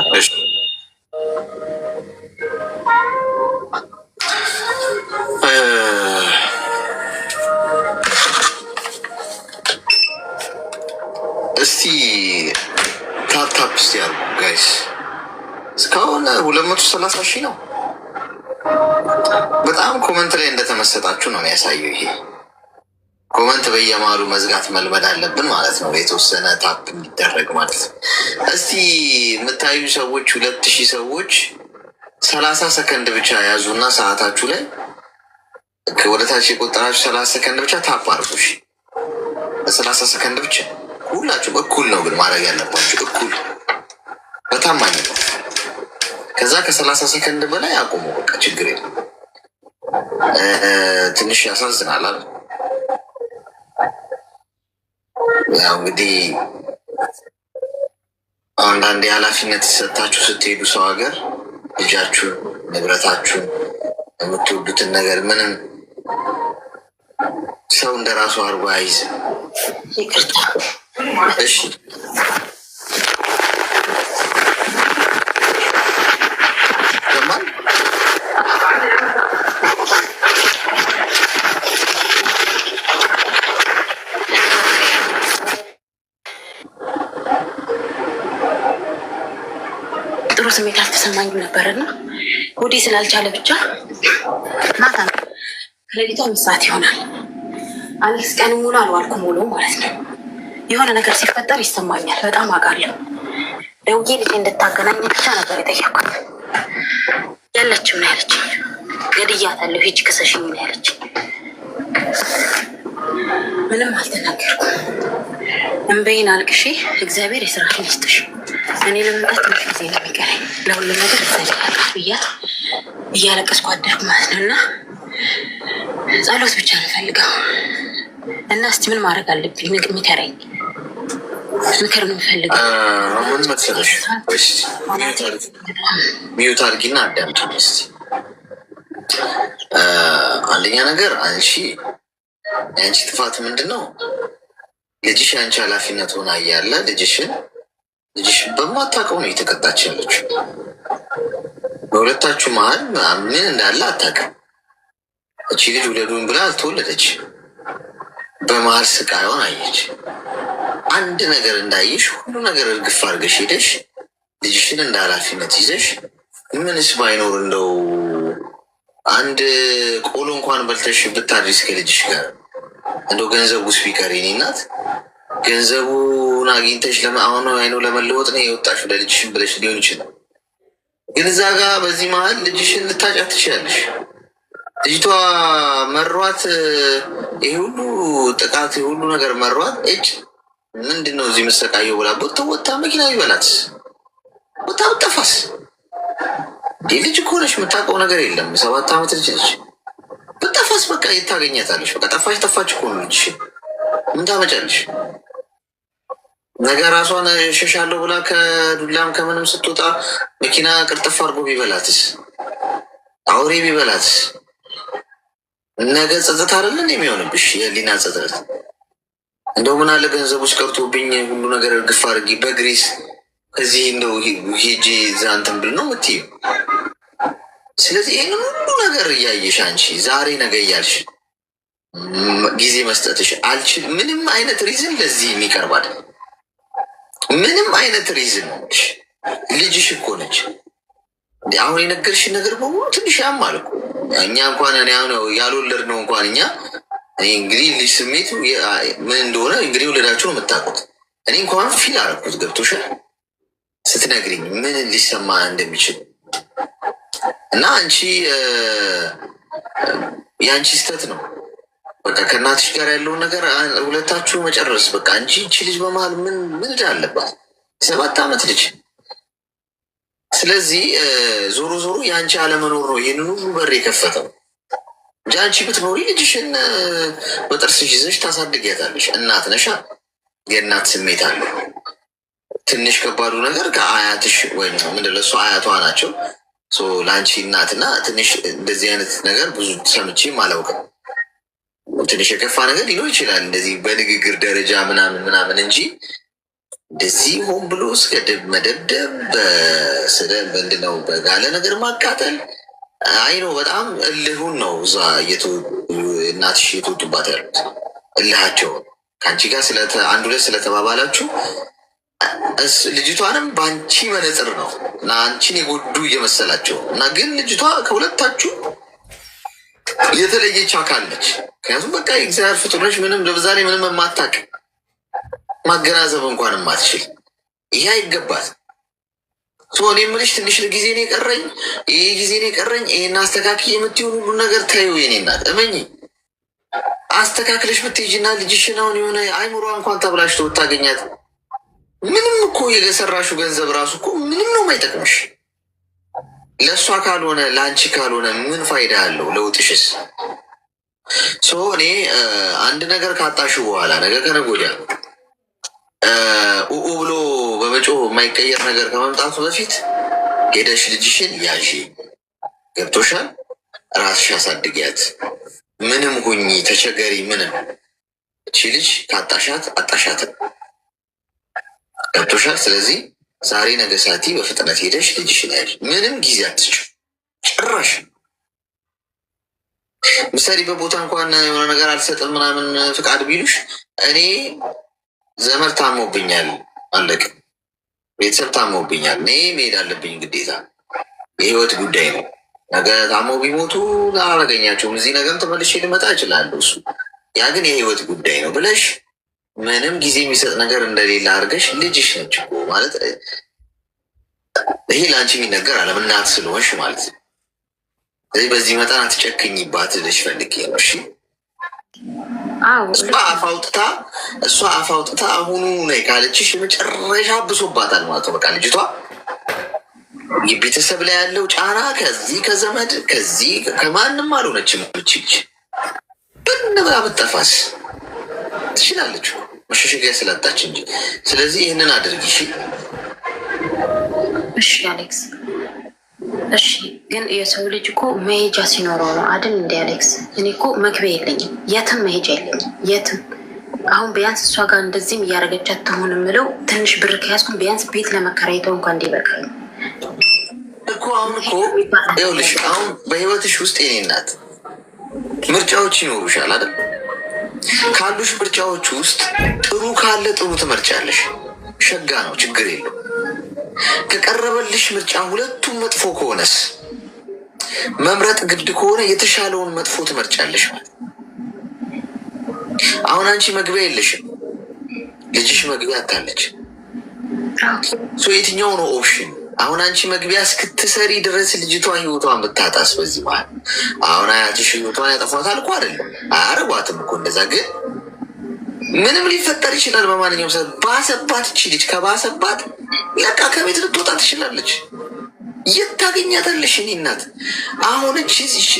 እስቲ ታፕ ስ ያሉ ጋይስ እስካሁን 230 ሺህ ነው። በጣም ኮመንት ላይ እንደተመሰጣችሁ ነው የሚያሳየው። ይሄ ኮመንት በየማሉ መዝጋት መልመድ አለብን ማለት ነው፣ የተወሰነ ታፕ እንዲደረግ ማለት ነው። እስቲ የምታዩ ሰዎች 2000 ሰዎች 30 ሰከንድ ብቻ ያዙና ሰዓታችሁ ላይ ወደታች የቆጠራችሁ 30 ሰከንድ ብቻ ታፕ አድርጉሽ። 30 ሰከንድ ብቻ ሁላችሁም እኩል ነው ግን ማድረግ ያለባችሁ እኩል በታማኝ ነው። ከዛ ከ30 ሰከንድ በላይ አቁሙ። በቃ ችግር የለም። ትንሽ ያሳዝናል። ያው እንግዲህ አንዳንድ የኃላፊነት ሲሰጣችሁ ስትሄዱ ሰው ሀገር ልጃችሁን፣ ንብረታችሁን፣ የምትወዱትን ነገር ምንም ሰው እንደራሱ አድርጎ አይዝም። ይቅርታ እሺ ጥሩ ስሜት አልተሰማኝም ነበርና ሆዴ ስላልቻለ ብቻ ማታ ከሌሊቱ 5 ሰዓት ይሆናል። አሌክስ ቀን ሙሉ አልዋልኩም ውሎ ማለት ነው። የሆነ ነገር ሲፈጠር ይሰማኛል፣ በጣም አውቃለሁ። ደውዬ ልጄ እንድታገናኝ ብቻ ነበር የጠየኳት። ያለችም ነው ያለችኝ። ገድያታለሁ ሂጅ ክሰሽኝ ነው ያለችኝ። ምንም አልተናገርኩም። እንበይን አልቅሼ እግዚአብሔር የስራሽን ይስጥሽ፣ እኔ ለመምጣት ትንሽ ጊዜ ነው የሚቀረኝ፣ ለሁሉም ነገር እግዚአብሔር ያውቃል ብያት እያለቀስኩ አደርኩ ማለት ነው። እና ጸሎት ብቻ ነው ፈልገው እና እስቲ ምን ማድረግ አለብኝ? ምከረኝ፣ ምክር ነው የምፈልገው። ምን መሰለሽ፣ ሚዩት አድርጊና አዳምጪኝ እስቲ። አንደኛ ነገር የአንቺ ጥፋት ምንድን ነው? ልጅሽ የአንቺ ኃላፊነት ሆና እያለ ልጅሽ በማታውቀው ነው የተቀጣች ያለችው። በሁለታችሁ መሀል ምን እንዳለ አታውቅም። እቺ ልጅ ውለዱን ብላ አልተወለደች። በመሀል ስቃዩን አየች። አንድ ነገር እንዳይሽ ሁሉ ነገር እርግፍ አድርገሽ ሄደሽ ልጅሽን እንደ ኃላፊነት ይዘሽ ምንስ ባይኖር እንደው አንድ ቆሎ እንኳን በልተሽ ብታድሪስ ከልጅሽ ጋር እንደው ገንዘቡ ውስጥ ቢቀር የኔ እናት ገንዘቡን አግኝተሽ አሁን አይነው ለመለወጥ ነው የወጣሽው ለልጅሽን ብለሽ ሊሆን ይችላል። ግን እዛ ጋር በዚህ መሀል ልጅሽን ልታጫት ትችላለሽ። ልጅቷ መሯት፣ ይሄ ሁሉ ጥቃት የሁሉ ነገር መሯት። ምንድን ነው እዚህ መሰቃየው ብላ ወታ መኪና ይበላትስ ወታ ብጠፋስ? ልጅ እኮ ነሽ፣ የምታውቀው ነገር የለም። 7 ዓመት ልጅ ነች። ብጠፋስ በቃ የታገኘታለሽ። በቃ ጠፋች እኮ ነው ልጅሽ። ምን ታመጫለሽ? ነገ ራሷን ሸሻለሁ ብላ ከዱላም ከምንም ስትወጣ መኪና ቅርጥፍ አድርጎ ቢበላትስ? አውሬ ቢበላትስ? ነገ ጸጸት አይደለን የሚሆንብሽ? የሊና ጸጸት። እንደው ምን አለ ገንዘብ ውስጥ ቀርቶብኝ ሁሉ ነገር እርግፍ አድርጊ በግሬስ ከዚህ እንደው ሄጂ ዛንትን ብል ነው ምትይው። ስለዚህ ይህንን ሁሉ ነገር እያየሽ አንቺ ዛሬ ነገ እያልሽ ጊዜ መስጠትሽ አልችል። ምንም አይነት ሪዝን ለዚህ የሚቀርባል ምንም አይነት ሪዝን ልጅሽ እኮ ነች። አሁን የነገርሽን ነገር በሙሉ ትንሽ ያማል እኮ። እኛ እንኳን ያልወለድ ነው እንኳን እኛ እንግዲህ ልጅ ስሜቱ ምን እንደሆነ እንግዲህ ወለዳችሁ ነው የምታውቁት። እኔ እንኳን ፊል አደረኩት። ገብቶሻል ስትነግሪኝ ምን ሊሰማ እንደሚችል እና አንቺ የአንቺ ስተት ነው። በቃ ከእናትሽ ጋር ያለውን ነገር ሁለታችሁ መጨረስ በቃ እንጂ እቺ ልጅ በመሀል ምን ዕዳ አለባት? 7 ዓመት ልጅ። ስለዚህ ዞሮ ዞሮ የአንቺ አለመኖር ነው ይህንን ሁሉ በር የከፈተው እንጂ አንቺ ብትኖሪ ልጅሽን በጥርስሽ ይዘሽ ታሳድጊያታለሽ። እናት ነሻ፣ የእናት ስሜት አለው። ትንሽ ከባዱ ነገር ከአያትሽ ወይም ምንድን ነው እሱ አያቷ ናቸው። ለአንቺ እናትና ትንሽ እንደዚህ አይነት ነገር ብዙ ሰምቼም አላውቅም። ትንሽ የከፋ ነገር ሊኖር ይችላል እንደዚህ በንግግር ደረጃ ምናምን ምናምን እንጂ እንደዚህ ሆን ብሎ እስከ መደብደብ ምንድን ነው በጋለ ነገር ማቃጠል አይ ነው። በጣም እልሁን ነው እዛ እናትሽ እየተወጡባት ያሉት እልሃቸው ከአንቺ ጋር አንድ ሁለት ስለተባባላችሁ ልጅቷንም በአንቺ መነጽር ነው እና አንቺን የጎዱ እየመሰላቸው እና ግን ልጅቷ ከሁለታችሁ የተለየች አካል ነች። ምክንያቱም በቃ የእግዚአብሔር ፍጡር ነች። ምንም ለብዛ ላይ ምንም የማታውቅ ማገናዘብ እንኳን የማትችል ይህ አይገባት። እኔ የምልሽ ትንሽ ጊዜ ነው የቀረኝ፣ ይህ ጊዜ ነው የቀረኝ፣ ይህን አስተካክል የምትሆን ሁሉ ነገር ታዩ። የኔ እናት እመኚ፣ አስተካክለሽ ብትሄጂና ልጅሽን አሁን የሆነ አይምሯ እንኳን ተብላሽቶ ብታገኛት ምንም እኮ የሰራሹ ገንዘብ ራሱ እኮ ምንም ነው የማይጠቅምሽ። ለእሷ ካልሆነ ለአንቺ ካልሆነ ምን ፋይዳ አለው? ለውጥሽስ እኔ አንድ ነገር ካጣሹ በኋላ ነገ ከነገ ወዲያ ኡኡ ብሎ በመጮ የማይቀየር ነገር ከመምጣቱ በፊት ሄደሽ ልጅሽን ያዢ። ገብቶሻል? ራስሽ አሳድጊያት። ምንም ሁኚ ተቸገሪ፣ ምንም እቺ ልጅ ካጣሻት አጣሻትን። ገብቶሻል? ስለዚህ ዛሬ ነገ ሳቲ በፍጥነት ሄደሽ ልጅሽን ያዢ። ምንም ጊዜ አትስጭ ጭራሽ። ምሳሌ በቦታ እንኳን የሆነ ነገር አልሰጥም ምናምን ፍቃድ ቢሉሽ እኔ ዘመድ ታሞብኛል፣ አለቅ ቤተሰብ ታሞብኛል፣ እኔ መሄድ አለብኝ ግዴታ፣ የህይወት ጉዳይ ነው። ነገ ታሞ ቢሞቱ አላገኛቸውም፣ እዚህ ነገም ተመልሼ ልመጣ እችላለሁ። እሱ ያ ግን የህይወት ጉዳይ ነው ብለሽ ምንም ጊዜ የሚሰጥ ነገር እንደሌለ አድርገሽ ልጅሽ ነች እኮ ማለት ይሄ ለአንቺ የሚነገር አለም እናት ስለሆንሽ ማለት ነው። ስለዚህ በዚህ መጠን አትጨክኝባት ልሽ ፈልጌ ነው። እሺ እሷ አፍ አውጥታ አሁኑ ነይ ካለችሽ የመጨረሻ ብሶባታል ማለት ነው። በቃ ልጅቷ የቤተሰብ ላይ ያለው ጫና ከዚህ ከዘመድ ከዚህ ከማንም አልሆነችም። ምችች ብን ብላ ብትጠፋስ ትችላለች መሸሸጊያ ስላጣች እንጂ። ስለዚህ ይህንን አድርጊ እሺ። እሺ አሌክስ፣ እሺ። ግን የሰው ልጅ እኮ መሄጃ ሲኖረው ነው አይደል? እንደ አሌክስ እኔ እኮ መግቢያ የለኝም፣ የትም መሄጃ የለኝም፣ የትም። አሁን ቢያንስ እሷ ጋር እንደዚህም እያደረገቻት ትሆን የምለው ትንሽ ብር ከያዝኩን ቢያንስ ቤት ለመከራየተው እንኳን እንዲበቃኝ እኮ። አሁን እኮ ይኸውልሽ፣ አሁን በህይወትሽ ውስጥ የኔ እናት ምርጫዎች ይኖሩሻል አይደል? ካሉሽ ምርጫዎች ውስጥ ጥሩ ካለ ጥሩ ትመርጫለሽ፣ ሸጋ ነው፣ ችግር የለው። ከቀረበልሽ ምርጫ ሁለቱም መጥፎ ከሆነስ መምረጥ ግድ ከሆነ የተሻለውን መጥፎ ትመርጫለሽ ማለት። አሁን አንቺ መግቢያ የለሽም፣ ልጅሽ መግቢያ አታለች። የትኛው ነው ኦፕሽን? አሁን አንቺ መግቢያ እስክትሰሪ ድረስ ልጅቷ ህይወቷን ብታጣስ በዚህ መሀል አሁን አያትሽ ህይወቷን ያጠፏታል እኮ አይደለም፣ አያረጓትም እኮ እንደዛ። ግን ምንም ሊፈጠር ይችላል በማንኛውም ሰ ባሰባት እቺ ልጅ ከባሰባት ለቃ ከቤት ልትወጣ ትችላለች። የት ታገኛታለሽ? እኔ እናት አሁን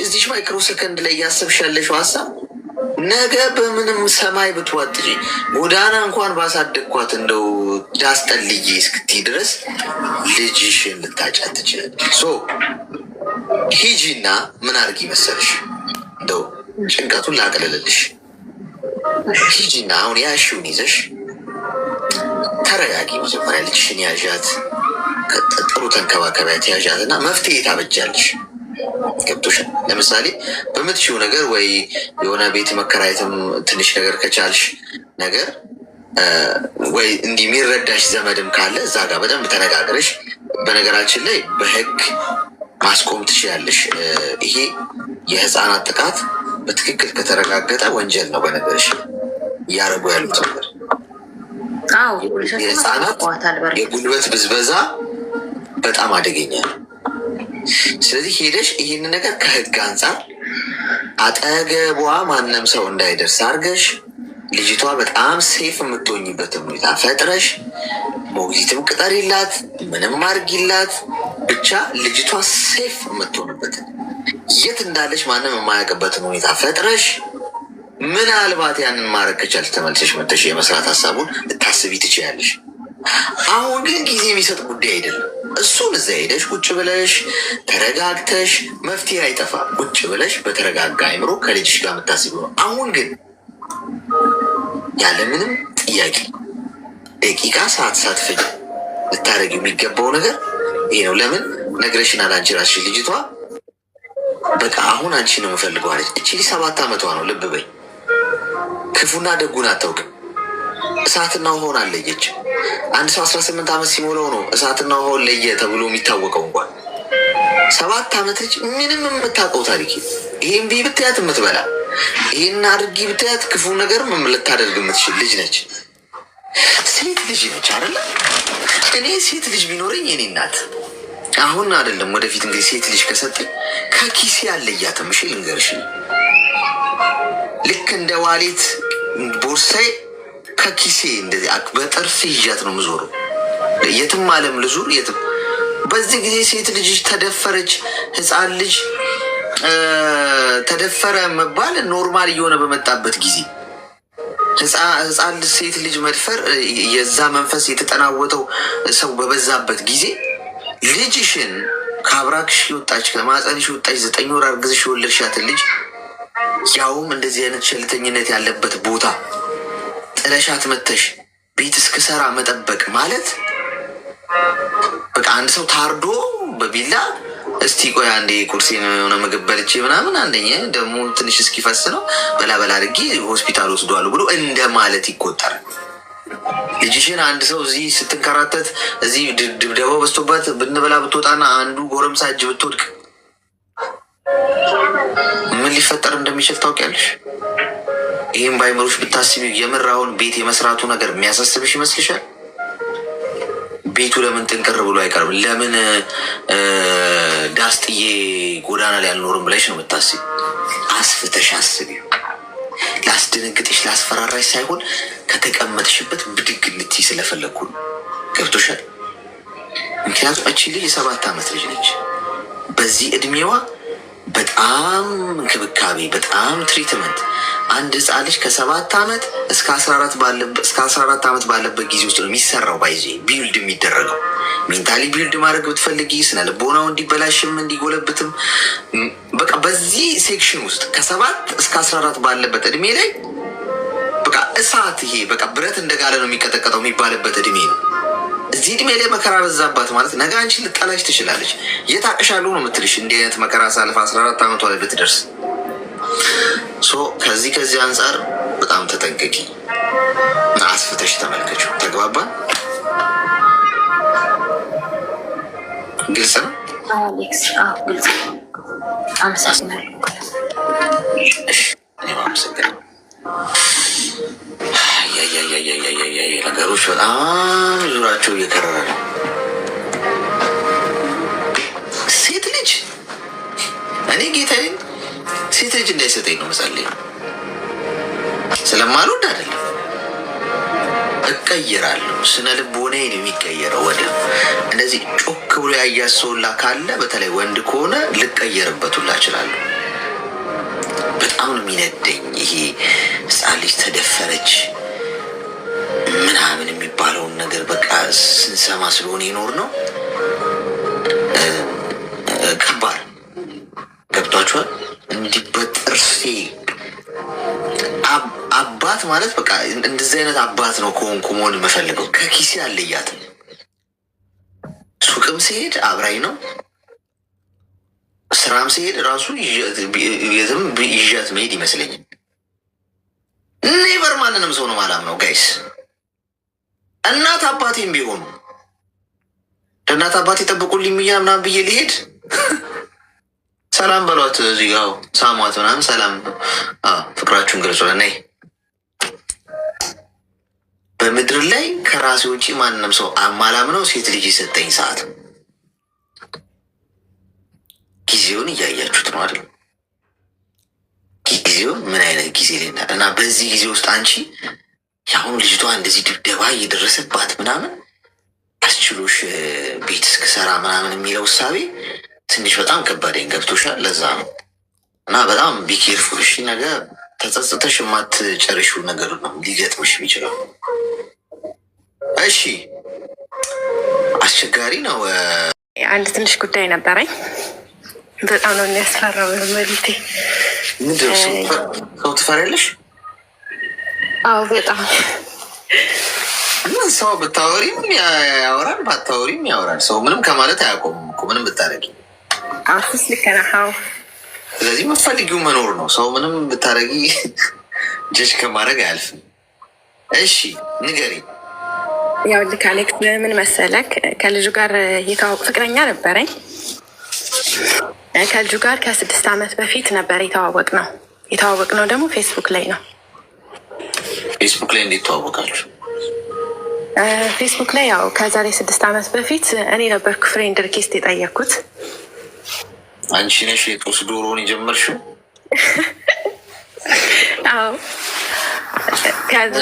እዚሽ ማይክሮ ሰከንድ ላይ እያሰብሽ ያለሽው ሀሳብ ነገ በምንም ሰማይ ብትዋጥጪ ጎዳና እንኳን ባሳደግኳት እንደው ዳስጠልዬ እስክትይ ድረስ ልጅሽን ልታጫት ትችላለች። ሂጂና ምን አድርጊ መሰለሽ፣ እንደው ጭንቀቱን ላቅልልልሽ። ሂጂና አሁን ያሽውን ይዘሽ ተረጋጊ። መጀመሪያ ልጅሽን ያዣት፣ ጥሩ ተንከባከቢያት፣ ያዣት እና መፍትሄ ታበጃለሽ። ገብቶሻል? ለምሳሌ በምትሽው ነገር ወይ የሆነ ቤት መከራየትም ትንሽ ነገር ከቻልሽ ነገር ወይ እንዲህ የሚረዳሽ ዘመድም ካለ እዛ ጋር በደንብ ተነጋግረሽ፣ በነገራችን ላይ በህግ ማስቆም ትችያለሽ። ይሄ የህፃናት ጥቃት በትክክል ከተረጋገጠ ወንጀል ነው። በነገርሽ እያደረጉ ያሉት ነገር የህፃናት የጉልበት ብዝበዛ በጣም አደገኛ ነው። ስለዚህ ሄደሽ ይህን ነገር ከህግ አንጻር አጠገቧ ማንም ሰው እንዳይደርስ አድርገሽ ልጅቷ በጣም ሴፍ የምትሆኝበትን ሁኔታ ፈጥረሽ፣ ሞግዚትም ቅጠሪላት፣ ምንም አድርጊላት፣ ብቻ ልጅቷ ሴፍ የምትሆንበትን የት እንዳለች ማንም የማያውቅበትን ሁኔታ ፈጥረሽ፣ ምናልባት ያንን ማድረግ ከቻልሽ ተመልሰሽ መተሽ የመስራት ሀሳቡን ልታስቢ ትችያለሽ። አሁን ግን ጊዜ የሚሰጥ ጉዳይ አይደለም። እሱን እዛ ሄደሽ ቁጭ ብለሽ ተረጋግተሽ መፍትሄ አይጠፋም። ቁጭ ብለሽ በተረጋጋ አይምሮ ከልጅሽ ጋር የምታስቢው ነው። አሁን ግን ያለምንም ጥያቄ ደቂቃ ሰዓት ሳትፈጅ ልታደርግ የሚገባው ነገር ይሄ ነው። ለምን ነግረሽናል አንቺ ራስሽ። ልጅቷ በቃ አሁን አንቺ ነው የምፈልገው አለች። እቺ 7 ዓመቷ ነው። ልብ በይ። ክፉና ደጉን አታውቅም። እሳትና ውሃውን አለየች። አንድ ሰው 18 ዓመት ሲሞላው ነው እሳትና ውሃውን ለየ ተብሎ የሚታወቀው። እንኳን 7 ዓመት ልጅ ምንም የምታውቀው ታሪክ ይሄን ቢ ብትያት የምትበላ ይሄን አድርጊ ብትያት ክፉ ነገር ልታደርግ የምትችል ልጅ ነች። ሴት ልጅ ነች አይደለ? እኔ ሴት ልጅ ቢኖረኝ የኔ እናት አሁን አይደለም ወደፊት እንግዲህ ሴት ልጅ ከሰጠኝ ከኪሴ አለያትም። እሺ ልንገርሽ፣ ልክ እንደ ዋሌት ቦርሳዬ ከኪሴ እንደዚህ በጥርፍ ይዣት ነው የምዞረው። የትም ዓለም ልዙር የትም። በዚህ ጊዜ ሴት ልጅ ተደፈረች፣ ህፃን ልጅ ተደፈረ መባል ኖርማል እየሆነ በመጣበት ጊዜ ህፃን ሴት ልጅ መድፈር የዛ መንፈስ የተጠናወተው ሰው በበዛበት ጊዜ ልጅሽን ከአብራክሽ የወጣች ከማህፀንሽ የወጣች 9 ወር አርግዝሽ የወለድሻትን ልጅ ያውም እንደዚህ አይነት ቸልተኝነት ያለበት ቦታ ጥለሻት መተሽ ቤት እስክሰራ መጠበቅ ማለት በቃ አንድ ሰው ታርዶ በቢላ እስቲ ቆይ አንዴ ቁርሴን የሆነ ምግብ በልቼ ምናምን አንደኛ ደግሞ ትንሽ እስኪፈስ ነው በላ አድርጌ ሆስፒታል ወስዷል ብሎ እንደ ማለት ይቆጠራል። ልጅሽን አንድ ሰው እዚህ ስትንከራተት እዚህ ድብደባው በዝቶባት ብንበላ ብትወጣና አንዱ ጎረምሳ እጅ ብትወድቅ ምን ሊፈጠር እንደሚችል ታውቂያለሽ? ይህም ባይምሮሽ ብታስቢ የምር አሁን ቤት የመስራቱ ነገር የሚያሳስብሽ ይመስልሻል? ቤቱ ለምን ጥንቅር ብሎ አይቀርም? ለምን ዳስ ጥዬ ጎዳና ላይ አልኖርም ብለሽ ነው የምታስቢ? አስፍተሽ አስቢ። ላስደነግጥሽ ላስፈራራሽ ሳይሆን ከተቀመጥሽበት ብድግ ልትይ ስለፈለግኩ ነው። ገብቶሻል? ምክንያቱም እቺ ልጅ የ7 ዓመት ልጅ ነች። በዚህ እድሜዋ በጣም እንክብካቤ በጣም ትሪትመንት አንድ ህፃን ልጅ ከ7 ዓመት እስከ 14 ዓመት ባለበት ጊዜ ውስጥ ነው የሚሰራው። ባይዜ ቢልድ የሚደረገው ሜንታሊ ቢልድ ማድረግ ብትፈልጊ ስነ ልቦናው እንዲበላሽም እንዲጎለብትም በቃ በዚህ ሴክሽን ውስጥ ከ7 እስከ 14 ባለበት እድሜ ላይ በቃ እሳት ይሄ በቃ ብረት እንደጋለ ነው የሚቀጠቀጠው የሚባልበት እድሜ ነው። እዚህ እድሜ ላይ መከራ በዛባት ማለት ነገ አንቺ ልጠላሽ ትችላለች። የታቅሻለሁ ነው የምትልሽ እንዲህ አይነት መከራ ሳልፍ 14 ዓመቷ ላይ ብትደርስ። ከዚህ አንጻር በጣም ተጠንቀቂ፣ አስፍተሽ ተመልከችው። ተግባባን? ግልጽ ነው? አሌክስ ግልጽ ነው። አመሰግናለሁ። ነገሮች በጣም ዙራቸው እየከረረ ነው። ሴት ልጅ እኔ ጌታዬን ሴት ልጅ እንዳይሰጠኝ ነው መጸለይ። ስለማልወድ አይደለም፣ እቀይራለሁ። ስነ ልቦናዬ ነው የሚቀየረው። ወደ እንደዚህ ጮክ ብሎ ያያሰውላ ካለ በተለይ ወንድ ከሆነ ልቀየርበት ሁላ እችላለሁ። በጣም ነው የሚነደኝ ይሄ ህፃን ልጅ ተደፈረች ምናምን የሚባለውን ነገር በቃ ስንሰማ ስለሆነ ይኖር ነው። ከባድ ገብቷችኋል? እንዲህ በጥርሴ አባት ማለት በቃ እንደዚህ አይነት አባት ነው ከሆንኩ መሆን የምፈልገው። ከኪሴ አለያትም። ሱቅም ሲሄድ አብራኝ ነው። ስራም ሲሄድ ራሱ የትም ይዣት መሄድ ይመስለኛል። ኔቨር ማንንም ሰው ነው ማላም ነው ጋይስ። እናት አባቴም ቢሆኑ ለእናት አባቴ ጠብቁልኝ ብያ ምናምን ብዬ ሊሄድ ሰላም በሏት፣ እዚህ ጋር ሳሟት ምናምን ሰላም ፍቅራችሁን ገልጾ ነይ። በምድር ላይ ከራሴ ውጭ ማንም ሰው አማላምነው ሴት ልጅ የሰጠኝ ሰዓት ጊዜውን እያያችሁት ነው አይደል? ጊዜው ምን አይነት ጊዜ ሌና እና በዚህ ጊዜ ውስጥ አንቺ የአሁኑ ልጅቷ እንደዚህ ድብደባ እየደረሰባት ምናምን አስችሎሽ ቤት እስክሰራ ምናምን የሚለው እሳቤ ትንሽ በጣም ከባደኝ። ገብቶሻል? ለዛ ነው እና በጣም ቢኬርፉል። እሺ ነገ ተጸጽተሽ የማትጨርሺው ነገር ነው ሊገጥምሽ የሚችለው። እሺ አስቸጋሪ ነው። አንድ ትንሽ ጉዳይ ነበረኝ። በጣም ነው የሚያስፈራው። መልቴ ምንድን ነው? ሰው ትፈሪያለሽ? አዎ በጣም ሰው ብታወሪም ያወራል፣ ባታወሪም ያወራል። ሰው ምንም ከማለት አያቆምም እኮ ምንም ብታረጊ። አሁስ ልክ ነህ። ስለዚህ የምትፈልጊው መኖር ነው። ሰው ምንም ብታረጊ ጀጅ ከማድረግ አያልፍም። እሺ ንገሪ። ያው ልክ አሌክስ ምን መሰለክ፣ ከልጁ ጋር የተዋወቅ ፍቅረኛ ነበረኝ። ከልጁ ጋር ከ6 ዓመት በፊት ነበር የተዋወቅ ነው ደግሞ ፌስቡክ ላይ ነው። ፌስቡክ ላይ እንዴት ተዋወቃችሁ? ፌስቡክ ላይ ያው ከዛሬ 6 ዓመት በፊት እኔ ነበርኩ ፍሬንድ ሪኩዌስት የጠየኩት። አንቺ ነሽ የጦስ ዶሮውን የጀመርሽው? አዎ። ከዛ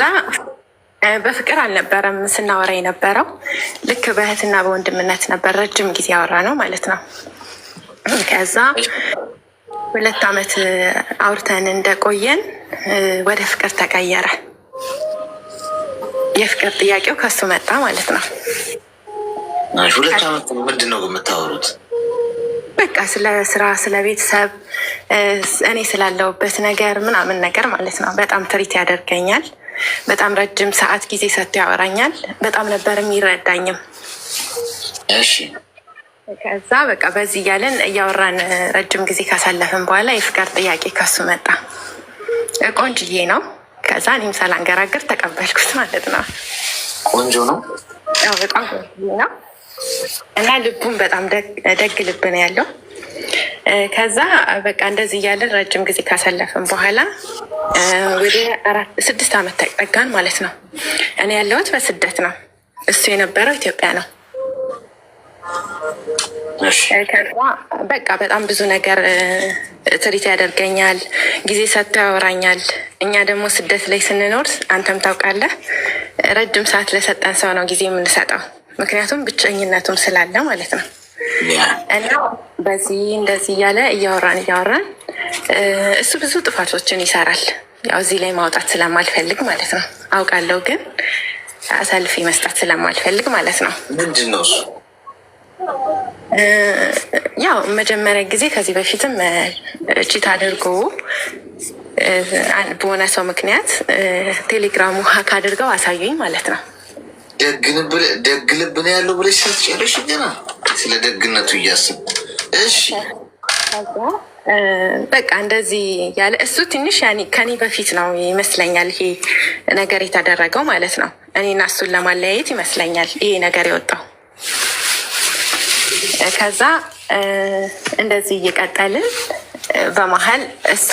በፍቅር አልነበረም ስናወራ የነበረው፣ ልክ በእህትና በወንድምነት ነበር ረጅም ጊዜ ያወራ ነው ማለት ነው። ከዛ 2 ዓመት አውርተን እንደቆየን ወደ ፍቅር ተቀየረ። የፍቅር ጥያቄው ከሱ መጣ ማለት ነው። 2 ዓመት ምንድን ነው የምታወሩት? በቃ ስለ ስራ፣ ስለ ቤተሰብ፣ እኔ ስላለሁበት ነገር ምናምን ነገር ማለት ነው። በጣም ትሪት ያደርገኛል። በጣም ረጅም ሰዓት ጊዜ ሰጥቶ ያወራኛል። በጣም ነበር የሚረዳኝም። እሺ። ከዛ በቃ በዚህ እያለን እያወራን ረጅም ጊዜ ካሳለፍን በኋላ የፍቅር ጥያቄ ከሱ መጣ። ቆንጅዬ ነው። ከዛ እኔም ሳላንገራግር ተቀበልኩት ማለት ነው። ቆንጆ ነው። ያው በጣም ቆንጆ ነው እና ልቡን በጣም ደግ ልብ ነው ያለው። ከዛ በቃ እንደዚህ እያለን ረጅም ጊዜ ካሳለፍን በኋላ ወደ 6 ዓመት ተጠጋን ማለት ነው። እኔ ያለሁት በስደት ነው፣ እሱ የነበረው ኢትዮጵያ ነው። ከዛ በቃ በጣም ብዙ ነገር ትሪት ያደርገኛል፣ ጊዜ ሰጥቶ ያወራኛል። እኛ ደግሞ ስደት ላይ ስንኖር አንተም ታውቃለህ፣ ረጅም ሰዓት ለሰጠን ሰው ነው ጊዜ የምንሰጠው፣ ምክንያቱም ብቸኝነቱም ስላለ ማለት ነው። እና በዚህ እንደዚህ እያለ እያወራን እሱ ብዙ ጥፋቶችን ይሰራል። ያው እዚህ ላይ ማውጣት ስለማልፈልግ ማለት ነው፣ አውቃለሁ፣ ግን አሳልፌ መስጠት ስለማልፈልግ ማለት ነው። ምንድን ነው እሱ? ያው መጀመሪያ ጊዜ ከዚህ በፊትም ቺት አድርጎ በሆነ ሰው ምክንያት ቴሌግራሙ ሀክ አድርገው አሳዩኝ ማለት ነው። ደግ ልብ ነው ያለው ብለሽ ስትጨርሽ ገና ስለ ደግነቱ እያስብ እሺ። በቃ እንደዚህ ያለ እሱ ትንሽ ከኔ በፊት ነው ይመስለኛል ይሄ ነገር የተደረገው ማለት ነው። እኔና እሱን ለማለያየት ይመስለኛል ይሄ ነገር የወጣው። ከዛ እንደዚህ እየቀጠልን በመሀል እሱ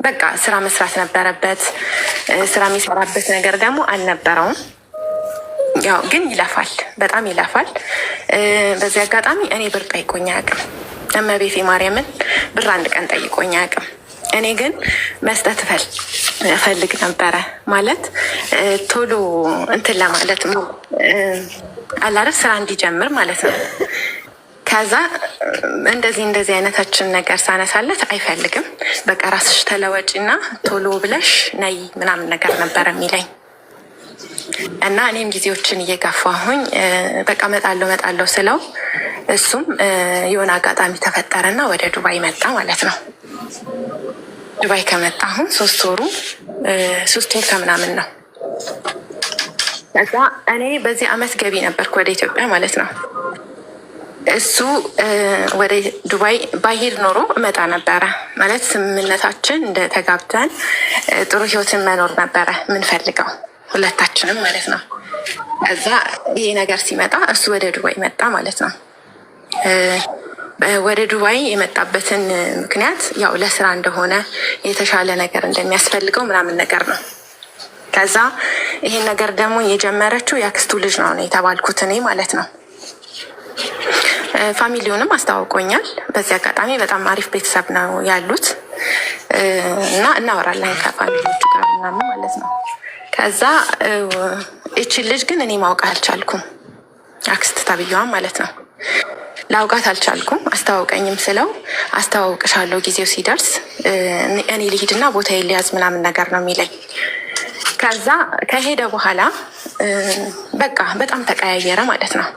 በቃ ስራ መስራት ነበረበት። ስራ የሚሰራበት ነገር ደግሞ አልነበረውም። ያው ግን ይለፋል፣ በጣም ይለፋል። በዚህ አጋጣሚ እኔ ብር ጠይቆኝ አያውቅም። እመቤቴ ማርያምን ብር አንድ ቀን ጠይቆኝ አያውቅም። እኔ ግን መስጠት እፈልግ ነበረ ማለት ቶሎ እንትን ለማለት አላረፍ ስራ እንዲጀምር ማለት ነው። ከዛ እንደዚህ አይነታችን ነገር ሳነሳለት አይፈልግም። በቃ ራስሽ ተለወጪና ቶሎ ብለሽ ነይ ምናምን ነገር ነበረ የሚለኝ እና እኔም ጊዜዎችን እየገፋሁኝ በቃ መጣለሁ ስለው እሱም የሆነ አጋጣሚ ተፈጠረና ወደ ዱባይ መጣ ማለት ነው። ዱባይ ከመጣ አሁን 3 ወር ከምናምን ነው። ከዛ እኔ በዚህ አመት ገቢ ነበርኩ ወደ ኢትዮጵያ ማለት ነው። እሱ ወደ ዱባይ ባይሄድ ኖሮ እመጣ ነበረ ማለት ስምምነታችን እንደተጋብተን ጥሩ ህይወትን መኖር ነበረ ምንፈልገው ሁለታችንም ማለት ነው። ከዛ ይሄ ነገር ሲመጣ እሱ ወደ ዱባይ መጣ ማለት ነው። ወደ ዱባይ የመጣበትን ምክንያት ያው ለስራ እንደሆነ የተሻለ ነገር እንደሚያስፈልገው ምናምን ነገር ነው። ከዛ ይሄን ነገር ደግሞ የጀመረችው የአክስቱ ልጅ ነው የተባልኩት እኔ ማለት ነው። ፋሚሊውንም አስተዋውቆኛል። በዚህ አጋጣሚ በጣም አሪፍ ቤተሰብ ነው ያሉት እና እናወራለን ከፋሚሊዎቹ ጋር ምናምን ማለት ነው። ከዛ ይችን ልጅ ግን እኔ ማውቃ አልቻልኩም፣ አክስት ተብዬዋን ማለት ነው ላውቃት አልቻልኩም። አስተዋውቀኝም ስለው አስተዋውቅሻለሁ ጊዜው ሲደርስ እኔ ልሂድና ቦታ ሊያዝ ምናምን ነገር ነው የሚለኝ። ከዛ ከሄደ በኋላ በቃ በጣም ተቀያየረ ማለት ነው።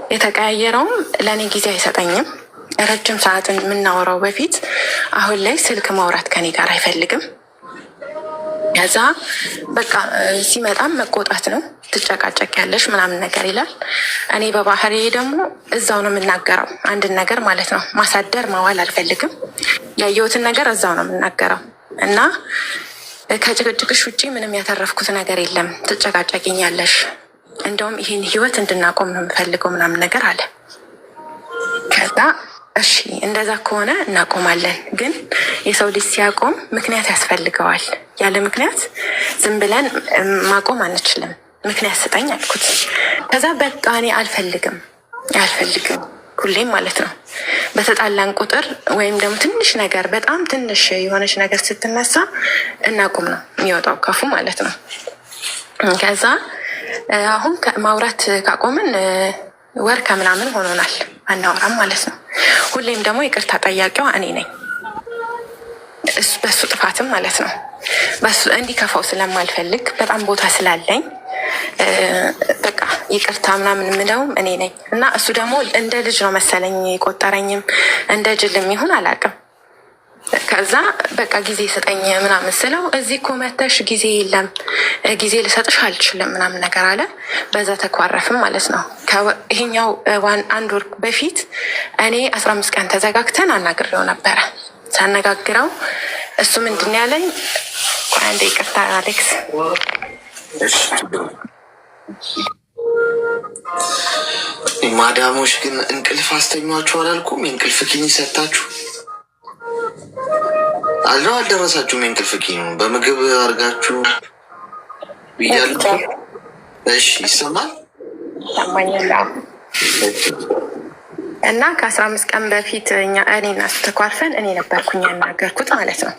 የተቀያየረውም ለእኔ ጊዜ አይሰጠኝም። ረጅም ሰዓት የምናወራው በፊት አሁን ላይ ስልክ ማውራት ከኔ ጋር አይፈልግም። ከዛ በቃ ሲመጣም መቆጣት ነው። ትጨቃጨቅ ያለሽ ምናምን ነገር ይላል። እኔ በባህሪ ደግሞ እዛው ነው የምናገረው፣ አንድን ነገር ማለት ነው። ማሳደር ማዋል አልፈልግም። ያየሁትን ነገር እዛው ነው የምናገረው እና ከጭቅጭቅሽ ውጭ ምንም ያተረፍኩት ነገር የለም። ትጨቃጨቅኛለሽ፣ እንደውም ይህን ህይወት እንድናቆም ነው የምፈልገው ምናምን ነገር አለ። ከዛ እሺ እንደዛ ከሆነ እናቆማለን፣ ግን የሰው ልጅ ሲያቆም ምክንያት ያስፈልገዋል። ያለ ምክንያት ዝም ብለን ማቆም አንችልም። ምክንያት ስጠኝ አልኩት። ከዛ በቃ እኔ አልፈልግም ሁሌም ማለት ነው። በተጣላን ቁጥር ወይም ደግሞ ትንሽ ነገር በጣም ትንሽ የሆነች ነገር ስትነሳ እናቁም ነው የሚወጣው ከፉ ማለት ነው። ከዛ አሁን ማውራት ካቆምን ወር ከምናምን ሆኖናል፣ አናወራም ማለት ነው። ሁሌም ደግሞ ይቅርታ ጠያቂዋ እኔ ነኝ፣ በሱ ጥፋትም ማለት ነው። በሱ እንዲከፋው ስለማልፈልግ በጣም ቦታ ስላለኝ በቃ ይቅርታ ምናምን የምለውም እኔ ነኝ እና እሱ ደግሞ እንደ ልጅ ነው መሰለኝ የቆጠረኝም እንደ ጅልም ይሁን አላውቅም። ከዛ በቃ ጊዜ ስጠኝ ምናምን ስለው እዚህ እኮ መተሽ ጊዜ የለም ጊዜ ልሰጥሽ አልችልም ምናምን ነገር አለ። በዛ ተኳረፍም ማለት ነው። ይሄኛው አንድ ወር በፊት እኔ 15 ቀን ተዘጋግተን አናግሬው ነበረ። ሳነጋግረው እሱ ምንድን ያለኝ አንዴ ይቅርታ አሌክስ፣ ማዳሞች ግን እንቅልፍ አስተኟችሁ አላልኩም? የእንቅልፍ ኪኒ ሰታችሁ አለው አልደረሳችሁም? የእንቅልፍ ኪኒ በምግብ አድርጋችሁ ብያሉ። እሺ ይሰማል እና ከ15 ቀን በፊት እኔና እሱ ተኳርፈን እኔ ነበርኩኝ ያናገርኩት ማለት ነው።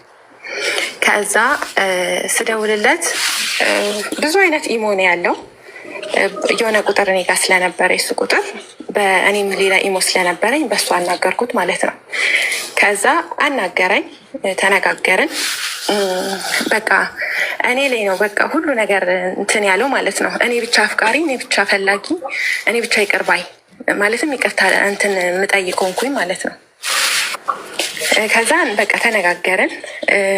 ከዛ ስደውልለት ብዙ አይነት ኢሞ ነው ያለው። የሆነ ቁጥር እኔ ጋር ስለነበረ የሱ ቁጥር በእኔም ሌላ ኢሞ ስለነበረኝ በሱ አናገርኩት ማለት ነው። ከዛ አናገረኝ፣ ተነጋገርን። በቃ እኔ ላይ ነው በቃ ሁሉ ነገር እንትን ያለው ማለት ነው። እኔ ብቻ አፍቃሪ፣ እኔ ብቻ ፈላጊ፣ እኔ ብቻ ይቅር ባይ ማለትም ይቅርታ እንትን የምጠይቀው እንኩኝ ማለት ነው። ከዛ በቃ ተነጋገርን።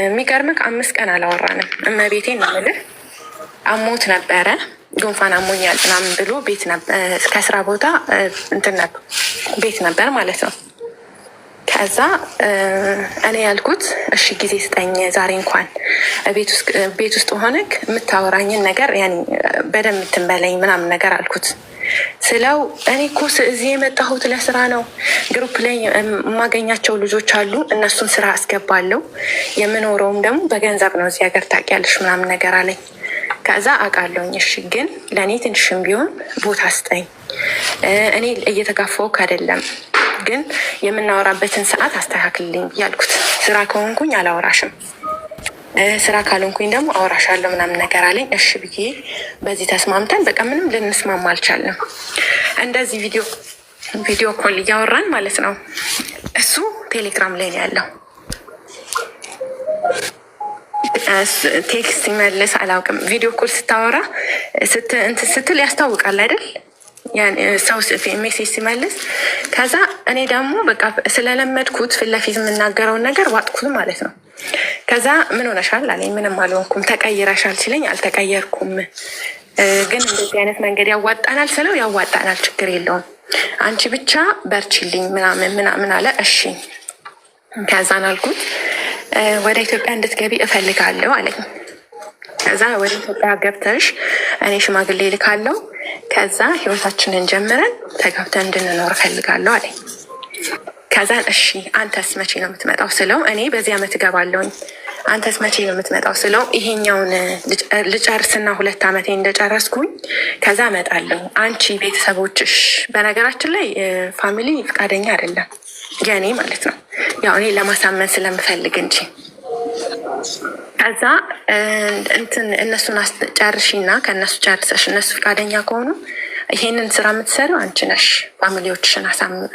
የሚገርምህ 5 ቀን አላወራንም። እመቤቴን ነው የምልህ። አሞት ነበረ፣ ጉንፋን አሞኛል ምናምን ብሎ ቤት ከስራ ቦታ እንትን ቤት ነበር ማለት ነው። ከዛ እኔ ያልኩት እሺ ጊዜ ስጠኝ ዛሬ እንኳን ቤት ውስጥ ሆነክ የምታወራኝን ነገር ያኔ በደንብ የምትንበለኝ ምናምን ነገር አልኩት። ስለው እኔ እኮ እዚህ የመጣሁት ለስራ ነው። ግሩፕ ላይ የማገኛቸው ልጆች አሉ፣ እነሱን ስራ አስገባለሁ። የምኖረውም ደግሞ በገንዘብ ነው እዚህ ሀገር ታውቂያለሽ ምናምን ነገር አለኝ። ከዛ አውቃለሁኝ፣ እሺ ግን ለእኔ ትንሽም ቢሆን ቦታ ስጠኝ። እኔ እየተጋፋሁክ አይደለም፣ ግን የምናወራበትን ሰዓት አስተካክልልኝ ብያልኩት። ስራ ከሆንኩኝ አላወራሽም፣ ስራ ካልሆንኩኝ ደግሞ አወራሻለሁ ምናምን ነገር አለኝ። እሺ ብዬ በዚህ ተስማምተን በቃ ምንም ልንስማማ አልቻለም። እንደዚህ ቪዲዮ ኮል እያወራን ማለት ነው። እሱ ቴሌግራም ላይ ነው ያለው። ቴክስት ይመልስ አላውቅም። ቪዲዮ ኮል ስታወራ ስትል ያስታውቃል አይደል? ሰው ሜሴጅ ሲመልስ። ከዛ እኔ ደግሞ በቃ ስለለመድኩት ፊት ለፊት የምናገረውን ነገር ዋጥኩት ማለት ነው። ከዛ ምን ሆነሻል አለኝ። ምንም አልሆንኩም። ተቀይረሻል ሲለኝ አልተቀየርኩም፣ ግን እንደዚህ አይነት መንገድ ያዋጣናል ስለው ያዋጣናል፣ ችግር የለውም አንቺ ብቻ በርቺልኝ ምናምን አለ። እሺ ከዛን አልኩት ወደ ኢትዮጵያ እንድትገቢ እፈልጋለሁ አለኝ። ከዛ ወደ ኢትዮጵያ ገብተሽ እኔ ሽማግሌ ልካለሁ፣ ከዛ ህይወታችንን ጀምረን ተጋብተን እንድንኖር እፈልጋለሁ አለኝ። ከዛን እሺ አንተስ መቼ ነው የምትመጣው ስለው እኔ በዚህ ዓመት እገባለሁኝ፣ አንተስ መቼ ነው የምትመጣው ስለው ይሄኛውን ልጨርስና 2 ዓመቴ እንደጨረስኩኝ ከዛ እመጣለሁ። አንቺ ቤተሰቦችሽ፣ በነገራችን ላይ ፋሚሊ ፈቃደኛ አይደለም የኔ ማለት ነው፣ ያው እኔ ለማሳመን ስለምፈልግ እንጂ። ከዛ እንትን እነሱን አስጨርሺና ከእነሱ ጨርሰሽ እነሱ ፈቃደኛ ከሆኑ ይሄንን ስራ የምትሰሪው አንቺ ነሽ፣ ፋሚሊዎችሽን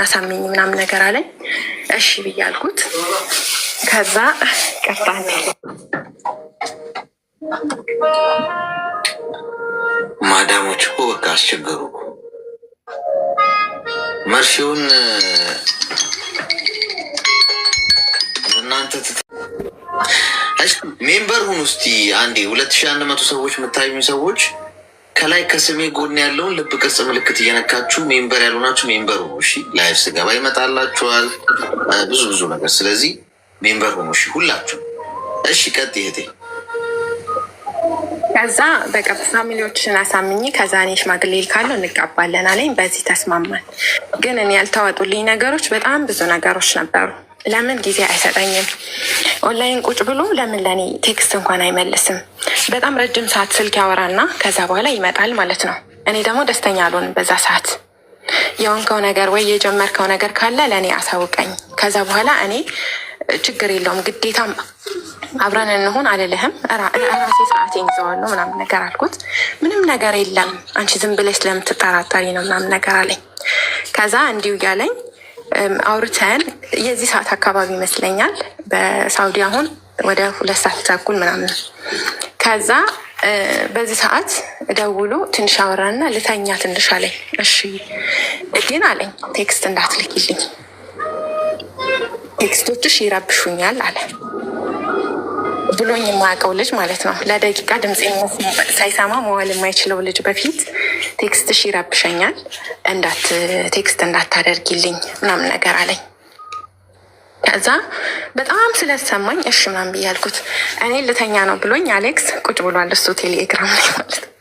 አሳምኝ ምናምን ነገር አለኝ። እሺ ብዬ አልኩት። ከዛ ቀጣ ማዳሞች እኮ በቃ አስቸገሩ። ሲሆን እናንተ ሜምበር ሁኑ እስቲ አንዴ 2100 ሰዎች የምታዩኝ ሰዎች ከላይ ከስሜ ጎን ያለውን ልብ ቅርጽ ምልክት እየነካችሁ ሜምበር ያልሆናችሁ ሜምበር ሁኑ። እሺ ላይፍ ስገባ ይመጣላችኋል ብዙ ነገር። ስለዚህ ሜምበር ሁኑ እሺ ሁላችሁ። እሺ ቀጥ ይሄቴ ከዛ በቃ ፋሚሊዎችን አሳምኜ ከዛ እኔ ሽማግሌ ልካለሁ እንጋባለን አለኝ። በዚህ ተስማማን። ግን እኔ ያልተዋጡልኝ ነገሮች በጣም ብዙ ነገሮች ነበሩ። ለምን ጊዜ አይሰጠኝም? ኦንላይን ቁጭ ብሎ ለምን ለእኔ ቴክስት እንኳን አይመልስም? በጣም ረጅም ሰዓት ስልክ ያወራና ከዛ በኋላ ይመጣል ማለት ነው። እኔ ደግሞ ደስተኛ አልሆንም በዛ ሰዓት። የሆንከው ነገር ወይ የጀመርከው ነገር ካለ ለእኔ አሳውቀኝ። ከዛ በኋላ እኔ ችግር የለውም ግዴታ አብረን እንሆን አልልህም፣ ራሴ ሰዓቴን ይዘዋለሁ ምናምን ነገር አልኩት። ምንም ነገር የለም አንቺ ዝም ብለሽ ስለምትጠራጠሪ ነው ምናምን ነገር አለኝ። ከዛ እንዲሁ እያለኝ አውርተን የዚህ ሰዓት አካባቢ ይመስለኛል በሳውዲ አሁን ወደ 2 ሰዓት ተኩል ምናምን። ከዛ በዚህ ሰዓት ደውሎ ትንሽ አወራንና ልተኛ ትንሽ አለኝ። እሺ ግን አለኝ ቴክስት እንዳትልኪልኝ ቴክስቶችሽ ይረብሹኛል አለ። ብሎኝ የማያውቀው ልጅ ማለት ነው። ለደቂቃ ድምፅ ሳይሰማ መዋል የማይችለው ልጅ በፊት ቴክስትሽ ይረብሸኛል ቴክስት እንዳታደርጊልኝ ምናምን ነገር አለኝ። ከዛ በጣም ስለሰማኝ እሺ ምናምን ብዬ አልኩት። እኔ ልተኛ ነው ብሎኝ አሌክስ ቁጭ ብሏል እሱ ቴሌግራም ላይ ማለት ነው።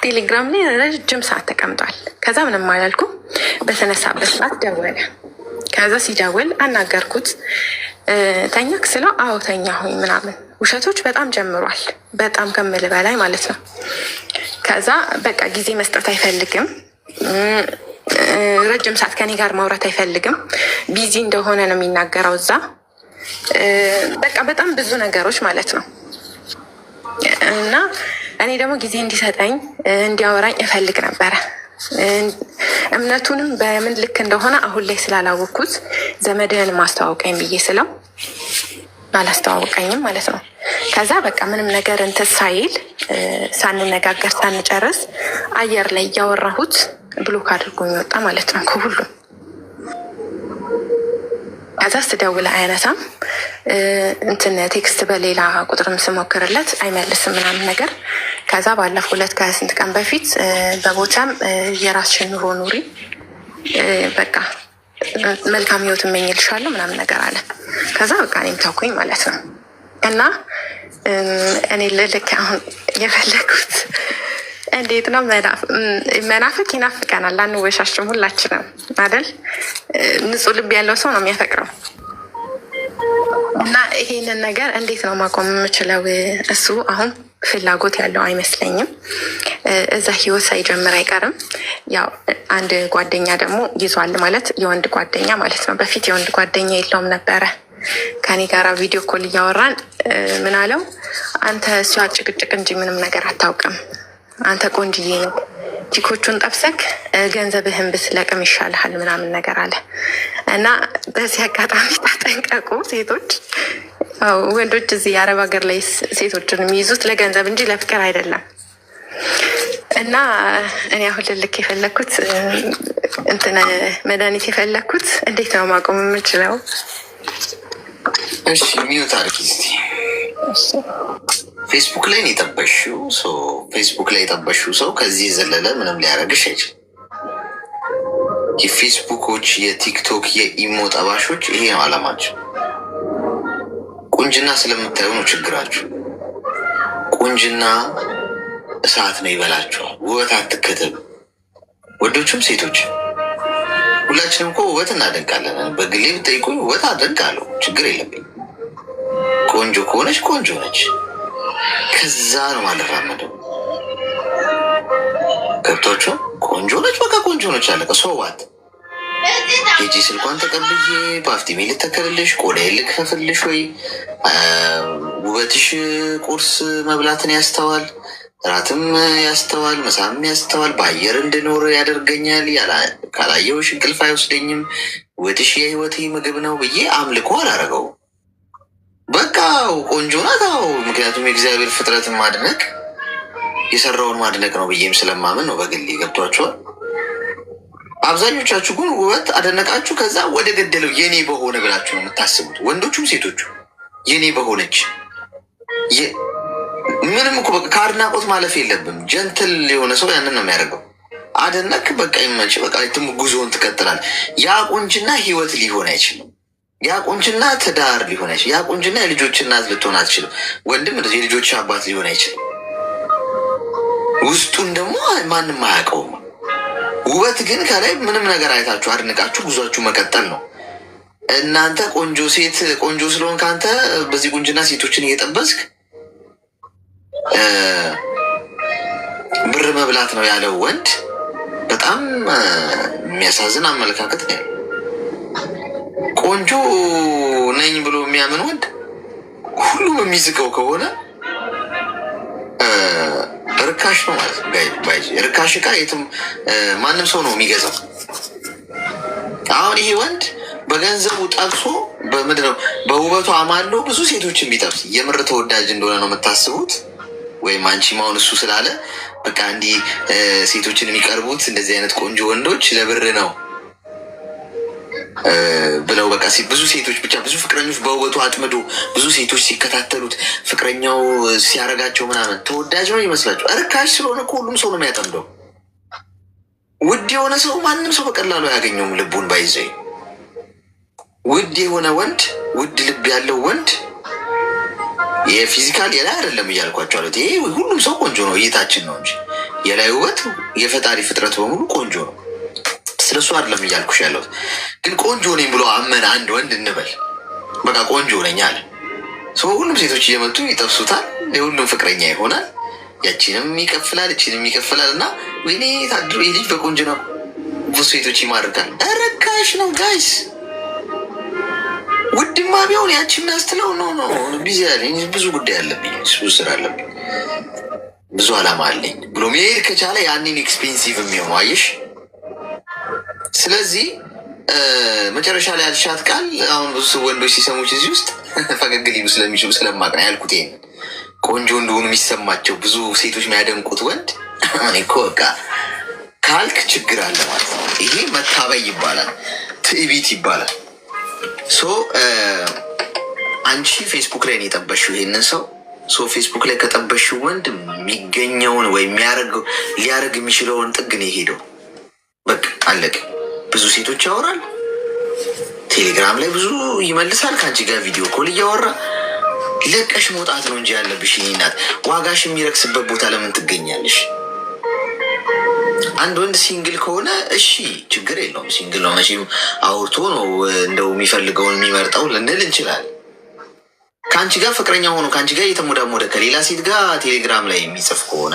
ቴሌግራም ላይ ረጅም ሰዓት ተቀምጧል። ከዛ ምንም አላልኩም። በተነሳበት ሰዓት ደወለ። ከዛ ሲደውል አናገርኩት። ተኛክ ስለው አዎ ተኛሁኝ ምናምን። ውሸቶች በጣም ጀምሯል፣ በጣም ከምል በላይ ማለት ነው። ከዛ በቃ ጊዜ መስጠት አይፈልግም፣ ረጅም ሰዓት ከኔ ጋር ማውራት አይፈልግም። ቢዚ እንደሆነ ነው የሚናገረው እዛ። በቃ በጣም ብዙ ነገሮች ማለት ነው። እና እኔ ደግሞ ጊዜ እንዲሰጠኝ እንዲያወራኝ እፈልግ ነበረ። እምነቱንም በምን ልክ እንደሆነ አሁን ላይ ስላላወቅኩት ዘመድህን ማስተዋወቀኝ ብዬ ስለው አላስተዋወቀኝም ማለት ነው። ከዛ በቃ ምንም ነገር እንትን ሳይል ሳንነጋገር ሳንጨርስ አየር ላይ እያወራሁት ብሎክ አድርጎኝ ወጣ ማለት ነው ከሁሉም። ከዛ ስደውል አያነሳም። ቴክስት በሌላ ቁጥርም ስሞክርለት አይመልስም ምናምን ነገር። ከዛ ባለፈው 2 ከስንት ቀን በፊት በቦታም የራስሽን ኑሮ ኑሪ በቃ መልካም ህይወት እመኝልሻለሁ ምናምን ነገር አለ። ከዛ በቃ እኔም ተውኩኝ ማለት ነው። እና እኔ ልክ አሁን የፈለጉት እንዴት ነው መናፍቅ ይናፍቀናል፣ አንወሻሽም ሁላችንም አይደል? ንጹህ ልብ ያለው ሰው ነው የሚያፈቅረው። እና ይሄንን ነገር እንዴት ነው ማቆም የምችለው? እሱ አሁን ፍላጎት ያለው አይመስለኝም። እዛ ህይወት ሳይጀምር አይቀርም። ያው አንድ ጓደኛ ደግሞ ይዟል ማለት የወንድ ጓደኛ ማለት ነው። በፊት የወንድ ጓደኛ የለውም ነበረ። ከኔ ጋራ ቪዲዮ ኮል እያወራን ምን አለው፣ አንተ እሷ ጭቅጭቅ እንጂ ምንም ነገር አታውቅም፣ አንተ ቆንጅዬ ነው፣ ቲኮቹን ጠብሰክ ገንዘብህን ብትለቅም ይሻልሃል ምናምን ነገር አለ። እና በዚህ አጋጣሚ ተጠንቀቁ ሴቶች። ወንዶች እዚህ የአረብ ሀገር ላይ ሴቶችን የሚይዙት ለገንዘብ እንጂ ለፍቅር አይደለም። እና እኔ አሁን ልልክ የፈለግኩት መድኃኒት የፈለግኩት እንዴት ነው ማቆም የምችለው? እሺ ሚዩት አድርጊ እስኪ። ፌስቡክ ላይ የጠበሽው ሰው ከዚህ የዘለለ ምንም ሊያደርግሽ አይችልም። የፌስቡኮች፣ የቲክቶክ፣ የኢሞ ጠባሾች ይሄ ነው አላማቸው። ቁንጅና ስለምታዩ ነው ችግራችሁ። ቁንጅና እሳት ነው ይበላችኋል። ውበት አትከተሉ። ወንዶችም ሴቶች ሁላችንም እኮ ውበት እናደንቃለን። በግሌ ብጠይቁ ውበት አደንቃለሁ፣ ችግር የለብኝ። ቆንጆ ከሆነች ቆንጆ ነች፣ ከዛ ነው ማልራመደው። ገብቷችሁ? ቆንጆ ነች፣ በቃ ቆንጆ ነች፣ አለቀ። ሰዋት ሄጂ ስልኳን ተቀብዬ በአፍቲሜ ልተከልልሽ፣ ቆዳዬ ልክፈፍልሽ ወይ? ውበትሽ ቁርስ መብላትን ያስተዋል፣ እራትም ያስተዋል፣ ምሳም ያስተዋል፣ በአየር እንድኖር ያደርገኛል፣ ካላየሁሽ እንቅልፍ አይወስደኝም፣ ውበትሽ የህይወቴ ምግብ ነው ብዬ አምልኮ አላረገው። በቃ ቆንጆ ናት። ምክንያቱም የእግዚአብሔር ፍጥረትን ማድነቅ የሰራውን ማድነቅ ነው ብዬም ስለማምን ነው በግሌ። ገብቷቸዋል። አብዛኞቻችሁ ግን ውበት አደነቃችሁ፣ ከዛ ወደ ገደለው የኔ በሆነ ብላችሁ ነው የምታስቡት። ወንዶቹም ሴቶቹ የኔ በሆነች ምንም እኮ በቃ ከአድናቆት ማለፍ የለብም። ጀንትል የሆነ ሰው ያንን ነው የሚያደርገው። አደነክ በቃ ይመች፣ በቃ ጉዞውን ትቀጥላል። ያ ቁንጅና ህይወት ሊሆን አይችልም። ያ ቁንጅና ትዳር ሊሆን አይችልም። ያ ቁንጅና የልጆች እናት ልትሆን አትችልም። ወንድም እንደዚህ የልጆች አባት ሊሆን አይችልም። ውስጡን ደግሞ ማንም አያውቀውም። ውበት ግን ከላይ ምንም ነገር አይታችሁ አድንቃችሁ ጉዟችሁ መቀጠል ነው። እናንተ ቆንጆ ሴት ቆንጆ ስለሆን ከአንተ በዚህ ቁንጅና ሴቶችን እየጠበስክ ብር መብላት ነው ያለው ወንድ በጣም የሚያሳዝን አመለካከት ነው። ቆንጆ ነኝ ብሎ የሚያምን ወንድ ሁሉም የሚዝቀው ከሆነ ርካሽ ነው ማለት ነው። ርካሽ እቃ የትም ማንም ሰው ነው የሚገዛው። አሁን ይሄ ወንድ በገንዘቡ ጠብሶ በምንድን ነው በውበቱ አማሎ ብዙ ሴቶችን ቢጠብስ የምር ተወዳጅ እንደሆነ ነው የምታስቡት? ወይም አንቺ ማሁን እሱ ስላለ በቃ እንዲህ ሴቶችን የሚቀርቡት እንደዚህ አይነት ቆንጆ ወንዶች ለብር ነው ብለው በቃ ብዙ ሴቶች ብቻ ብዙ ፍቅረኞች በውበቱ አጥምዶ ብዙ ሴቶች ሲከታተሉት ፍቅረኛው ሲያረጋቸው ምናምን ተወዳጅ ነው ይመስላችሁ? እርካሽ ስለሆነ ሁሉም ሰው ነው የሚያጠምደው። ውድ የሆነ ሰው ማንም ሰው በቀላሉ አያገኘውም። ልቡን ባይዘኝ ውድ የሆነ ወንድ ውድ ልብ ያለው ወንድ የፊዚካል የላይ አይደለም እያልኳቸው አሉት። ይሄ ሁሉም ሰው ቆንጆ ነው፣ እይታችን ነው እንጂ የላይ ውበት የፈጣሪ ፍጥረት በሙሉ ቆንጆ ነው። ስለሱ አይደለም እያልኩሽ ያለሁት። ግን ቆንጆ ነኝ ብሎ አመን አንድ ወንድ እንበል በቃ ቆንጆ ነኝ አለ። ሁሉም ሴቶች እየመጡ ይጠብሱታል፣ የሁሉም ፍቅረኛ ይሆናል። ያቺንም ይከፍላል፣ እቺንም ይከፍላል። እና ወይኔ ታድሮ ይህ ልጅ በቆንጆ ነው ብዙ ሴቶች ይማርካል። ረካሽ ነው ጋይስ። ውድማ ቢሆን ያቺ የሚያስትለው ነው ቢዚ ያለኝ ብዙ ጉዳይ አለብኝ፣ ብዙ ስራ አለብኝ፣ ብዙ አላማ አለኝ ብሎ መሄድ ከቻለ ያንን ኤክስፔንሲቭ የሚሆነው አየሽ። ስለዚህ መጨረሻ ላይ ያልሻት ቃል አሁን ብዙ ወንዶች ሲሰሙች እዚህ ውስጥ ፈገግ ሊሉ ስለሚችሉ ስለማቅ ነው ያልኩት። ይሄን ቆንጆ እንደሆኑ የሚሰማቸው ብዙ ሴቶች የሚያደንቁት ወንድ እኔ እኮ በቃ ካልክ ችግር አለ ማለት ነው። ይሄ መታበይ ይባላል፣ ትዕቢት ይባላል። አንቺ ፌስቡክ ላይ ነው የጠበሽው ይሄንን ሰው። ፌስቡክ ላይ ከጠበሽው ወንድ የሚገኘውን ወይም ሊያደርግ የሚችለውን ጥግ ነው የሄደው። በቃ አለቀ። ብዙ ሴቶች ያወራል፣ ቴሌግራም ላይ ብዙ ይመልሳል፣ ከአንቺ ጋር ቪዲዮ ኮል እያወራ ለቀሽ መውጣት ነው እንጂ ያለብሽ። እናት ዋጋሽ የሚረክስበት ቦታ ለምን ትገኛለሽ? አንድ ወንድ ሲንግል ከሆነ እሺ ችግር የለውም። ሲንግል ነው መቼም አውርቶ ነው እንደው የሚፈልገውን የሚመርጠው ልንል እንችላለን። ከአንቺ ጋር ፍቅረኛ ሆኖ ከአንቺ ጋር እየተሞዳሞደ ከሌላ ሴት ጋር ቴሌግራም ላይ የሚጽፍ ከሆነ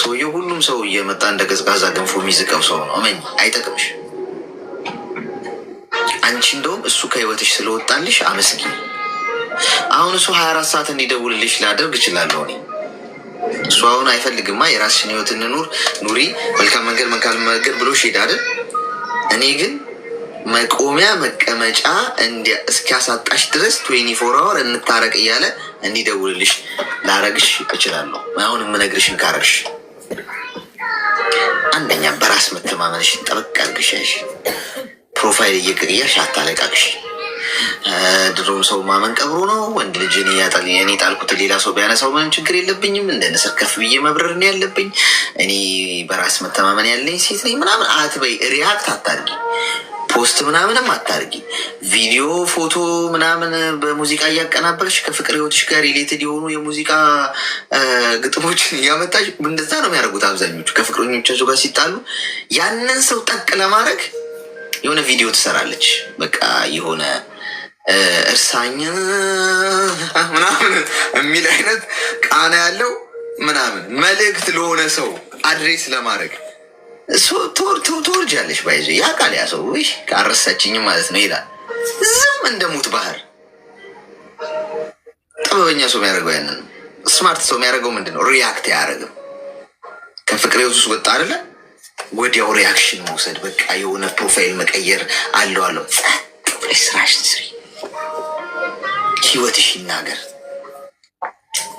ሰውየው ሁሉም ሰው እየመጣ እንደ ቀዝቃዛ ገንፎ የሚዝቀው ሰው ነው። እመኝ አይጠቅምሽ። አንቺ እንደውም እሱ ከህይወትሽ ስለወጣልሽ አመስጊ። አሁን እሱ 24 ሰዓት እንዲደውልልሽ ላደርግ እችላለሁ እኔ። እሱ አሁን አይፈልግማ። የራስሽን ህይወት እንኑር ኑሪ፣ መልካም መንገድ ብሎ ሄድ አይደል? እኔ ግን መቆሚያ መቀመጫ እስኪያሳጣሽ ድረስ 24 አወር እንታረቅ እያለ እንዲደውልልሽ ላረግሽ እችላለሁ። አሁን የምነግርሽን ካረግሽ አንደኛ በራስ መተማመንሽን ጠበቅ አድርግሽ፣ ፕሮፋይል እየቀየርሽ አታለቃቅሽ። ድሮም ሰው ማመን ቀብሮ ነው። ወንድ ልጅ እኔ ጣልኩት ሌላ ሰው ቢያነሳው ምንም ችግር የለብኝም። እንደ ንስር ከፍ ብዬ መብረር ነው ያለብኝ። እኔ በራስ መተማመን ያለኝ ሴት ነኝ ምናምን አትበይ። ሪያክት አታርጊ፣ ፖስት ምናምንም አታርጊ። ቪዲዮ ፎቶ ምናምን በሙዚቃ እያቀናበርሽ ከፍቅር ህይወትሽ ጋር ሪሌትድ የሆኑ የሙዚቃ ግጥሞችን እያመጣሽ እንደዛ ነው የሚያደርጉት አብዛኞቹ። ከፍቅረኞቻቸው ጋር ሲጣሉ ያንን ሰው ጠቅ ለማድረግ የሆነ ቪዲዮ ትሰራለች። በቃ የሆነ እርሳኝ ምናምን የሚል አይነት ቃና ያለው ምናምን መልእክት ለሆነ ሰው አድሬስ ለማድረግ ትወርጃለሽ። ባይዞ ያ ቃል ያ ሰው ካረሳችኝም ማለት ነው ይላል። ዝም እንደሙት ባህር። ጥበበኛ ሰው የሚያደርገው ያንን ነው። ስማርት ሰው የሚያደርገው ምንድን ነው? ሪያክት አያደርግም። ከፍቅር ህይወት ውስጥ ወጣ አይደለ? ወዲያው ሪያክሽን መውሰድ፣ በቃ የሆነ ፕሮፋይል መቀየር አለው። ጸጥ ብለሽ ስራሽን ስሪ፣ ህይወትሽ ይናገር፣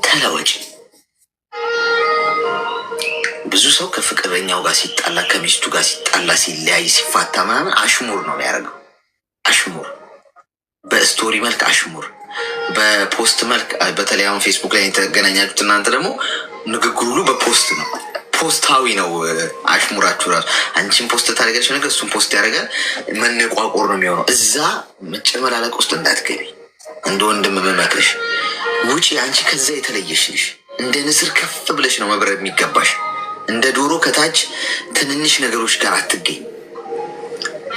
ተለወጪ። ብዙ ሰው ከፍቅረኛው ጋር ሲጣላ፣ ከሚስቱ ጋር ሲጣላ፣ ሲለያይ፣ ሲፋታ ምናምን አሽሙር ነው የሚያደርገው። አሽሙር በስቶሪ መልክ አሽሙር፣ በፖስት መልክ። በተለይ አሁን ፌስቡክ ላይ የተገናኛችሁት እናንተ ደግሞ ንግግሩ ሁሉ በፖስት ነው፣ ፖስታዊ ነው አሽሙራችሁ ራሱ። አንቺን ፖስት ታደርጋለች ነገር እሱን ፖስት ያደርጋል። መነቋቆር ነው የሚሆነው። እዛ መጨመላለቅ ውስጥ እንዳትገቢ እንደ ወንድም በመክረሽ ውጪ። አንቺ ከዛ የተለየሽ ነሽ። እንደ ንስር ከፍ ብለሽ ነው መብረር የሚገባሽ። እንደ ዶሮ ከታች ትንንሽ ነገሮች ጋር አትገኝ።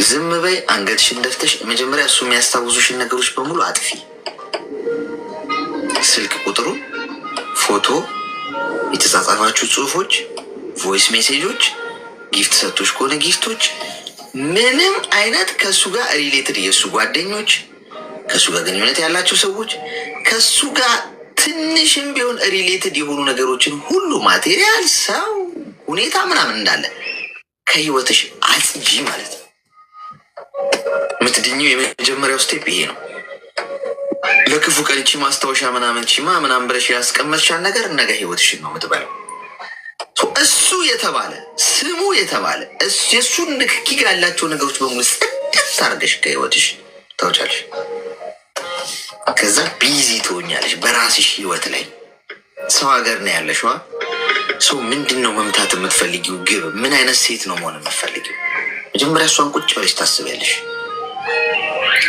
ዝም በይ፣ አንገትሽን ደፍተሽ መጀመሪያ እሱ የሚያስታውሱሽን ነገሮች በሙሉ አጥፊ። ስልክ ቁጥሩ፣ ፎቶ፣ የተጻጻፋችሁ ጽሁፎች፣ ቮይስ ሜሴጆች፣ ጊፍት ሰጥቶች ከሆነ ጊፍቶች፣ ምንም አይነት ከእሱ ጋር ሪሌትድ የእሱ ጓደኞች፣ ከእሱ ጋር ግንኙነት ያላቸው ሰዎች፣ ከእሱ ጋር ትንሽም ቢሆን ሪሌትድ የሆኑ ነገሮችን ሁሉ ማቴሪያል፣ ሰው፣ ሁኔታ ምናምን እንዳለ ከህይወትሽ አጽጂ ማለት ነው። የምትድኘው የመጀመሪያው ስቴፕ ይሄ ነው። ለክፉ ቀን ቺ ማስታወሻ ምናምን ቺማ ምናምን ብለሽ ያስቀመጥሻል ነገር ነገ ህይወትሽን ነው የምትበለው። እሱ የተባለ ስሙ የተባለ የእሱን ንክኪ ጋር ያላቸው ነገሮች በሙሉ ጽድት አድርገሽ ከህይወትሽ ታውጫለሽ። ከዛ ቢዚ ትሆኛለሽ በራስሽ ህይወት ላይ። ሰው ሀገር ነው ያለሽዋ። ሰው ምንድን ነው መምታት የምትፈልጊው ግብ? ምን አይነት ሴት ነው መሆን የምትፈልጊው? መጀመሪያ እሷን ቁጭ ብለሽ ታስቢያለሽ።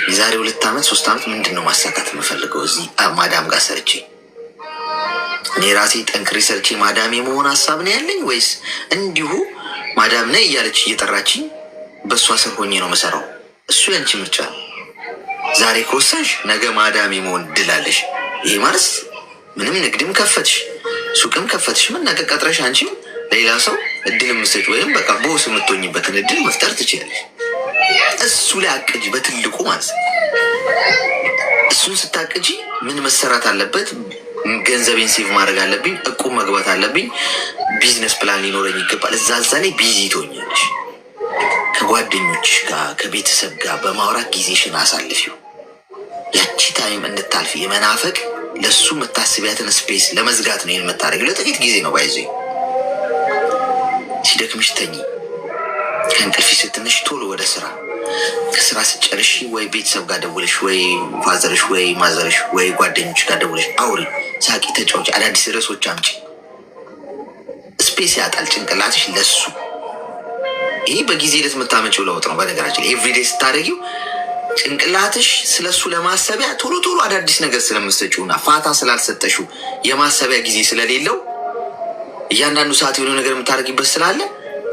የዛሬ 2 ዓመት 3 ዓመት ምንድን ነው ማሳካት የምፈልገው? እዚህ ማዳም ጋር ሰርቼ እኔ ራሴ ጠንክሬ ሰርቼ ማዳም የመሆን ሀሳብ ነው ያለኝ፣ ወይስ እንዲሁ ማዳም ነይ እያለች እየጠራችኝ በእሷ ስር ሆኜ ነው መሰራው? እሱ ያንቺ ምርጫ ነው። ዛሬ ከወሰንሽ ነገ ማዳም የመሆን እድል አለሽ። ይሄ ማለት ምንም ንግድም ከፈትሽ ሱቅም ከፈትሽ ምን ነገ ቀጥረሽ አንቺም ሌላ ሰው እድል የምትሰጪ ወይም በቃ ቦስ የምትሆኝበትን እድል መፍጠር ትችላለሽ። እሱ ላይ አቅጂ በትልቁ ማለት ነው። እሱን ስታቅጂ ምን መሰራት አለበት? ገንዘቤን ሴቭ ማድረግ አለብኝ፣ እቁብ መግባት አለብኝ፣ ቢዝነስ ፕላን ሊኖረኝ ይገባል። እዛ ላይ ቢዚ ትሆኛለሽ። ከጓደኞችሽ ጋር ከቤተሰብ ጋር በማውራት ጊዜሽን አሳልፊው። ያቺ ታይም እንድታልፍ የመናፈቅ ለሱ መታሰቢያትን ስፔስ ለመዝጋት ነው የምታደርጊው። ለጥቂት ጊዜ ነው ባይዞ። ሲደክምሽ ተኚ። ከእንቅልፊ ስትነሽ ቶሎ ወደ ስራ። ከስራ ስጨርሽ ወይ ቤተሰብ ጋር ደውለሽ ወይ ፋዘርሽ ወይ ማዘርሽ ወይ ጓደኞች ጋር ደውለሽ አውሪ፣ ሳቂ፣ ተጫውጪ፣ አዳዲስ ርዕሶች አምጪ። ስፔስ ያጣል ጭንቅላትሽ ለሱ። ይህ በጊዜ ሂደት የምታመጪው ለውጥ ነው። በነገራችን ላይ ኤቭሪዴይ ስታደርጊው ጭንቅላትሽ ስለሱ ለማሰቢያ ቶሎ ቶሎ አዳዲስ ነገር ስለምትሰጪውና ፋታ ስላልሰጠሽው የማሰቢያ ጊዜ ስለሌለው እያንዳንዱ ሰዓት የሆነ ነገር የምታደርጊበት ስላለ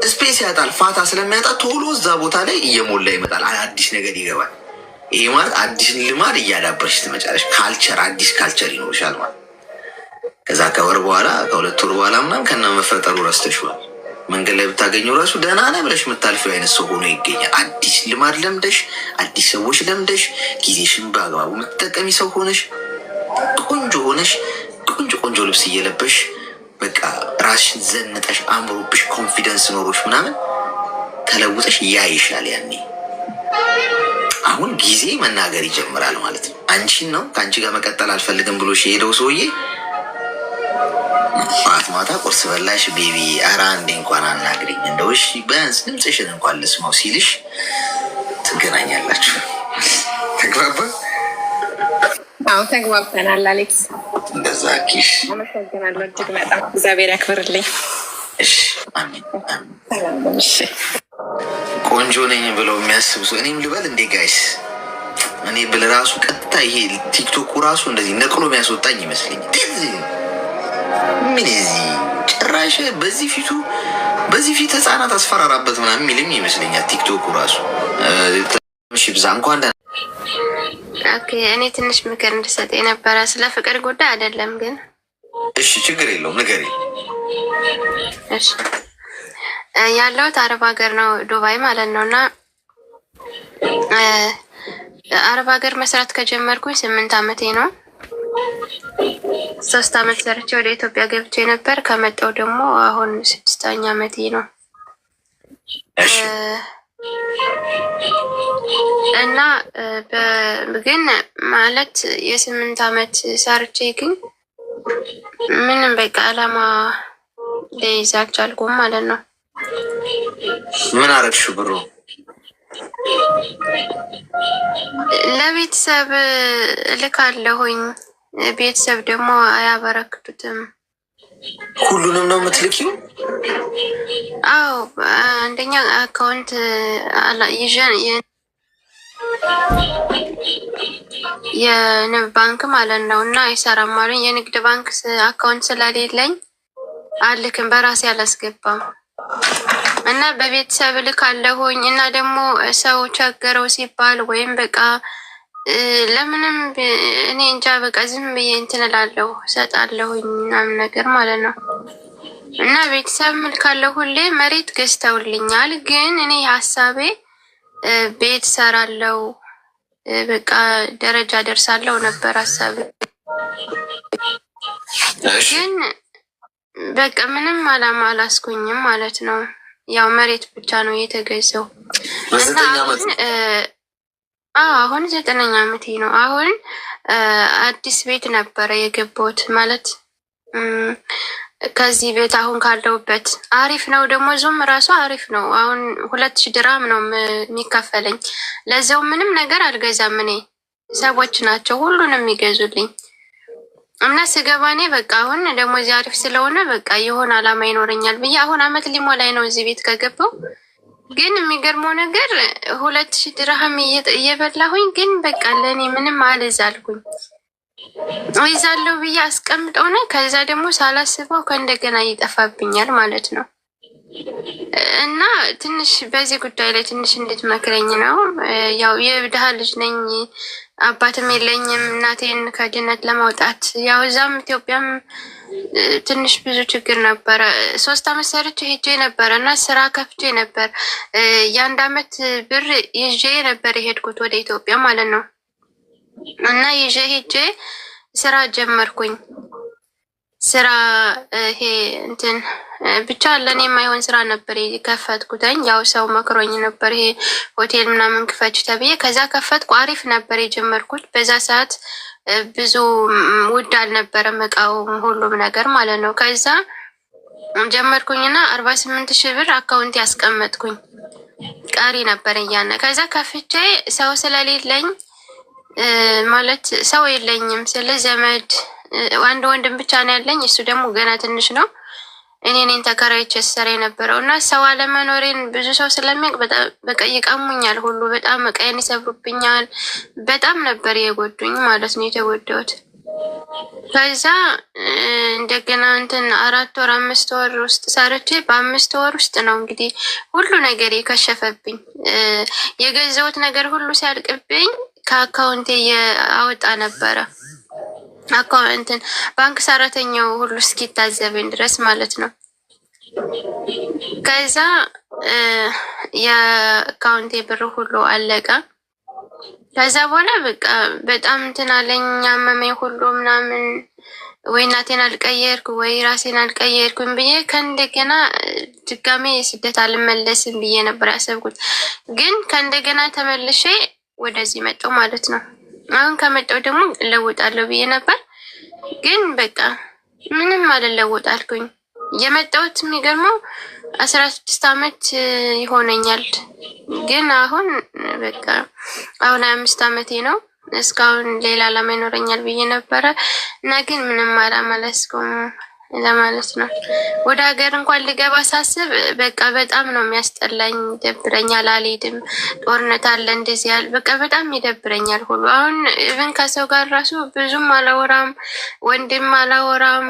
ስፔስ ያጣል። ፋታ ስለሚያጣ ቶሎ እዛ ቦታ ላይ እየሞላ ይመጣል። አዲስ ነገር ይገባል። ይሄ ማለት አዲስ ልማድ እያዳበርሽ ትመጫለሽ። ካልቸር፣ አዲስ ካልቸር ይኖርሻል ማለት። ከዛ ከወር በኋላ ከ2 ወር በኋላ ምናምን ከነ መፈጠሩ ረስተሽዋል። መንገድ ላይ ብታገኘው ራሱ ደህና ነህ ብለሽ የምታልፊው አይነት ሰው ሆኖ ይገኛል። አዲስ ልማድ ለምደሽ፣ አዲስ ሰዎች ለምደሽ፣ ጊዜሽን በአግባቡ የምትጠቀሚ ሰው ሆነሽ፣ ቆንጆ ሆነሽ፣ ቆንጆ ልብስ እየለበሽ በቃ ራስሽን ዘንጠሽ አምሮብሽ ኮንፊደንስ ኖሮሽ ምናምን ተለውጠሽ ያይሻል። ያኔ አሁን ጊዜ መናገር ይጀምራል ማለት ነው። አንቺን ነው ከአንቺ ጋር መቀጠል አልፈልግም ብሎሽ የሄደው ሰውዬ ማታ ቁርስ በላሽ ቤቢ፣ ኧረ አንዴ እንኳን አናግሪኝ እንደው እሺ ቢያንስ ድምፅሽን እንኳን ልስማው ሲልሽ ትገናኛላችሁ። ተግባባን? አዎ ተግባብተናል አሌክስ። እንደዛ ኪሽ አመሰግናለሁ እጅግ በጣም እግዚአብሔር ያክብርልኝ። እሺ አሜን አሜን። እሺ ቆንጆ ነኝ ብለው የሚያስቡ ሰው እኔም ልበል እንዴ ጋይስ? እኔ ብል ራሱ ቀጥታ ይሄ ቲክቶኩ ራሱ እንደዚህ ነቅሎ የሚያስወጣኝ ይመስለኛል። ምን እዚህ ጭራሽ በዚህ ፊት ህፃናት አስፈራራበት ምናምን የሚልም ይመስለኛል ቲክቶኩ ራሱ። ብዛ እንኳን እኔ ትንሽ ምክር እንድሰጥ የነበረ ስለ ፍቅር ጉዳይ አይደለም ግን። እሺ ችግር የለውም ነገር እሺ ያለሁት አረብ ሀገር ነው፣ ዱባይ ማለት ነው። እና አረብ ሀገር መስራት ከጀመርኩኝ 8 ዓመቴ ነው። 3 ዓመት ሰርቼ ወደ ኢትዮጵያ ገብቼ ነበር። ከመጣሁ ደግሞ አሁን 6ኛ ዓመቴ ነው። እና ግን ማለት የ8 ዓመት ሰርቼ ግን ምንም በቃ አላማ ልይዝ አልቻልኩም ማለት ነው። ምን አረግሽው? ብሩ ለቤተሰብ እልካለሁኝ። ቤተሰብ ደግሞ አያበረክቱትም። ሁሉንም ነው የምትልኪው? አዎ፣ አንደኛ አካውንት የንብ ባንክ ማለት ነው እና አይሰራም አሉኝ። የንግድ ባንክ አካውንት ስለሌለኝ አልክም፣ በራሴ አላስገባም እና በቤተሰብ እልካለሁኝ። እና ደግሞ ሰው ቸገረው ሲባል ወይም በቃ ለምንም እኔ እንጃ በቃ ዝም ብዬ እንትን እላለሁ እሰጣለሁኝ ምናምን ነገር ማለት ነው። እና ቤተሰብ እልካለሁ። ሁሌ መሬት ገዝተውልኛል፣ ግን እኔ ሀሳቤ ቤት ሰራለው በቃ ደረጃ ደርሳለሁ ነበር ሀሳቤ። ግን በቃ ምንም አላማ አላስኩኝም ማለት ነው። ያው መሬት ብቻ ነው የተገዛው እና አሁን 9ኛ ዓመቴ ነው። አሁን አዲስ ቤት ነበረ የገባሁት ማለት ከዚህ ቤት አሁን ካለሁበት አሪፍ ነው። ደግሞ ዙም ራሱ አሪፍ ነው። አሁን 2000 ድራም ነው የሚከፈለኝ። ለዛው ምንም ነገር አልገዛም እኔ፣ ሰዎች ናቸው ሁሉንም የሚገዙልኝ። እና ስገባ እኔ በቃ አሁን ደግሞ እዚህ አሪፍ ስለሆነ በቃ የሆነ አላማ ይኖረኛል ብዬ አሁን አመት ሊሞላኝ ነው እዚህ ቤት ከገባው። ግን የሚገርመው ነገር 2000 ድርሃም እየበላሁኝ ግን በቃ ለእኔ ምንም አልዛልኩኝ። ይዛለሁ ብዬ አስቀምጠው ነው። ከዛ ደግሞ ሳላስበው ከእንደገና ይጠፋብኛል ማለት ነው። እና ትንሽ በዚህ ጉዳይ ላይ ትንሽ እንድትመክረኝ ነው። ያው የድሃ ልጅ ነኝ፣ አባትም የለኝም። እናቴን ከድህነት ለማውጣት ያው እዛም ኢትዮጵያም ትንሽ ብዙ ችግር ነበረ። 3 አመት ሰርቼ ሄጄ ነበረ እና ስራ ከፍቼ ነበር። የ1 አመት ብር ይዤ ነበር የሄድኩት ወደ ኢትዮጵያ ማለት ነው። እና ይዤ ሄጄ ስራ ጀመርኩኝ። ስራ ይሄ እንትን ብቻ ለእኔ የማይሆን ስራ ነበር የከፈትኩተኝ። ያው ሰው መክሮኝ ነበር ይሄ ሆቴል ምናምን ክፈች ተብዬ። ከዛ ከፈትኩ። አሪፍ ነበር የጀመርኩት። በዛ ሰዓት ብዙ ውድ አልነበረም እቃውም ሁሉም ነገር ማለት ነው። ከዛ ጀመርኩኝና 48,000 ብር አካውንት ያስቀመጥኩኝ ቀሪ ነበር እያነ። ከዛ ከፍቼ ሰው ስለሌለኝ ማለት ሰው የለኝም ስለ ዘመድ አንድ ወንድም ብቻ ነው ያለኝ። እሱ ደግሞ ገና ትንሽ ነው። እኔ ነኝ ተከራይቼ ስሰራ የነበረው እና ሰው አለመኖሬን ብዙ ሰው ስለሚያውቅ በቃ ይቀሙኛል ሁሉ። በጣም እቃዬን ይሰብሩብኛል። በጣም ነበር የጎዱኝ ማለት ነው የተጎዳሁት። ከዛ እንደገና እንትን 4 ወር 5 ወር ውስጥ ሰርቼ በ5 ወር ውስጥ ነው እንግዲህ ሁሉ ነገር የከሸፈብኝ። የገዛሁት ነገር ሁሉ ሲያልቅብኝ ከአካውንቴ አወጣ ነበረ። አካውንትን ባንክ ሰራተኛው ሁሉ እስኪታዘበኝ ድረስ ማለት ነው። ከዛ የአካውንቴ ብር ሁሉ አለቀ። ከዛ በኋላ በቃ በጣም እንትን አለኝ፣ አመመኝ ሁሉ ምናምን። ወይ እናቴን አልቀየርኩ ወይ ራሴን አልቀየርኩም ብዬ ከእንደገና ድጋሜ የስደት አልመለስም ብዬ ነበር ያሰብኩት። ግን ከእንደገና ተመልሼ ወደዚህ መጣሁ ማለት ነው። አሁን ከመጣሁ ደግሞ እለውጣለሁ ብዬ ነበር፣ ግን በቃ ምንም አልለውጥ አልኩኝ። የመጣሁት የሚገርመው 16 አመት ይሆነኛል፣ ግን አሁን በቃ አሁን 25 አመቴ ነው። እስካሁን ሌላ አላማ ይኖረኛል ብዬ ነበረ እና ግን ምንም አላማ አላስኩም ለማለት ነው። ወደ ሀገር እንኳን ልገባ ሳስብ በቃ በጣም ነው የሚያስጠላኝ፣ ይደብረኛል። አልሄድም፣ ጦርነት አለ እንደዚህ ያለ በቃ በጣም ይደብረኛል ሁሉ። አሁን ኢቭን ከሰው ጋር ራሱ ብዙም አላወራም፣ ወንድም አላወራም።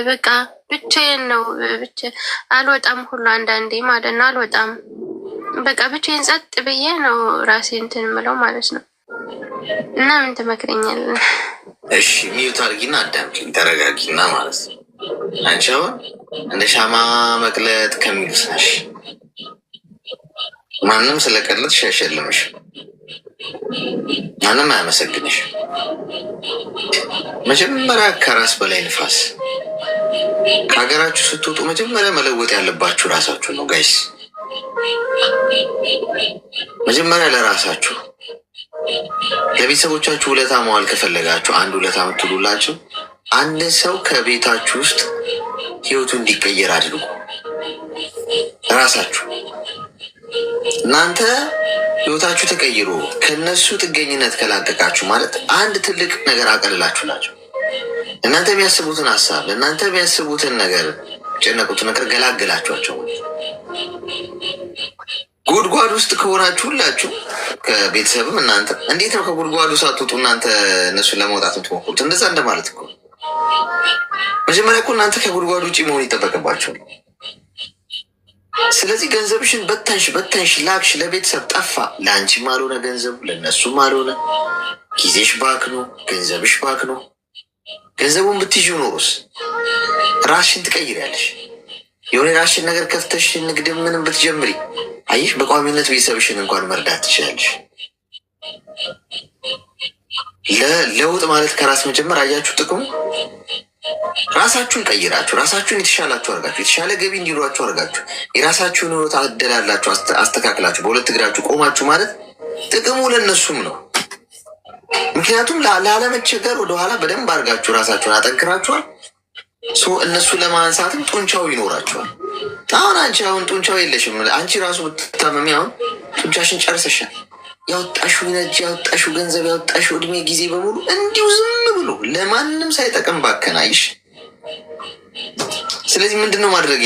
በቃ ብቻዬን ነው፣ ብቻ አልወጣም ሁሉ አንዳንዴ ማለት ነው አልወጣም። በቃ ብቻዬን ጸጥ ብዬ ነው ራሴ እንትን ምለው ማለት ነው። እና ምን ትመክረኛለህ? እሺ ሚዩት አድርጊና አዳምጪኝ፣ ተረጋጊና ማለት ነው። አንቺ አሁን እንደ ሻማ መቅለጥ ከሚሉት ነሽ። ማንም ስለቀለጥሽ አይሸልምሽ፣ ማንም አያመሰግንሽ። መጀመሪያ ከራስ በላይ ንፋስ። ከሀገራችሁ ስትወጡ መጀመሪያ መለወጥ ያለባችሁ ራሳችሁ ነው ጋይስ። መጀመሪያ ለራሳችሁ ለቤተሰቦቻችሁ ውለታ መዋል ከፈለጋችሁ አንድ ውለታ የምትሉላችሁ አንድ ሰው ከቤታችሁ ውስጥ ህይወቱ እንዲቀየር አድርጉ። ራሳችሁ እናንተ ህይወታችሁ ተቀይሮ ከነሱ ጥገኝነት ከላቀቃችሁ ማለት አንድ ትልቅ ነገር አቀልላችሁላቸው። እናንተ የሚያስቡትን ሀሳብ ለእናንተ የሚያስቡትን ነገር ጨነቁት ነገር ገላገላችኋቸው። ጉድጓድ ውስጥ ከሆናችሁ ሁላችሁ ከቤተሰብም እናንተ እንዴት ነው ከጉድጓዱ ሳትወጡ እናንተ እነሱን ለማውጣት የምትሞክሩት? እንደዛ እንደማለት እኮ መጀመሪያ እኮ እናንተ ከጉድጓዱ ውጭ መሆን ይጠበቅባቸው። ስለዚህ ገንዘብሽን በታንሽ ላክሽ፣ ለቤተሰብ ጠፋ። ለአንቺም አልሆነ ገንዘቡ፣ ለእነሱም አልሆነ። ጊዜሽ ባክኖ፣ ገንዘብሽ ባክኖ። ገንዘቡን ብትይዥው ኖሮስ ራስሽን ትቀይሪያለሽ። የሆነ ራስሽን ነገር ከፍተሽ ንግድ ምንም ብትጀምሪ አየሽ፣ በቋሚነት ቤተሰብሽን እንኳን መርዳት ትችላለሽ። ለውጥ ማለት ከራስ መጀመር። አያችሁ ጥቅሙ። ራሳችሁን ቀይራችሁ ራሳችሁን የተሻላችሁ አርጋችሁ የተሻለ ገቢ እንዲኖራችሁ አርጋችሁ የራሳችሁን ህይወት አደላላችሁ አስተካክላችሁ በሁለት እግራችሁ ቆማችሁ ማለት ጥቅሙ ለእነሱም ነው። ምክንያቱም ላለመቸገር ወደኋላ በደንብ አርጋችሁ ራሳችሁን አጠንክራችኋል። እነሱ ለማንሳትም ጡንቻው ይኖራችኋል። አሁን ጡንቻው የለሽም። አንቺ ራሱ ብትታመሚ አሁን ጡንቻሽን ጨርሰሻል። ያወጣሽው ነጅ፣ ያወጣሽው ገንዘብ፣ ያወጣሽው እድሜ ጊዜ በሙሉ እንዲሁ ዝም ብሎ ለማንም ሳይጠቅም ባከናይሽ። ስለዚህ ምንድነው ማድረግ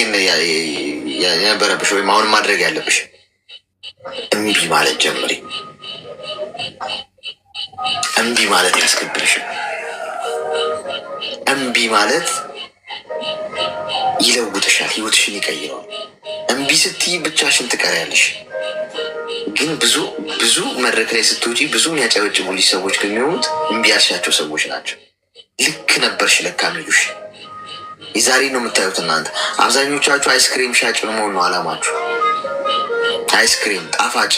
የነበረብሽ ወይም አሁን ማድረግ ያለብሽ? እምቢ ማለት ጀምሪ። እምቢ ማለት ያስከብርሽ። እምቢ ማለት ይለውጥሻል፣ ህይወትሽን ይቀይረዋል። እምቢ ስትይ ብቻሽን ትቀሪያለሽ። ግን ብዙ መድረክ ላይ ስትውጪ ብዙ የሚያጨበጭቡልሽ ሰዎች ከሚሆኑት እምቢ ያልሻቸው ሰዎች ናቸው። ልክ ነበርሽ ለካ ሚሉሽ። የዛሬ ነው የምታዩት እናንተ። አብዛኞቻችሁ አይስክሪም ሻጭ መሆን ነው አላማችሁ። አይስክሪም ጣፋጭ፣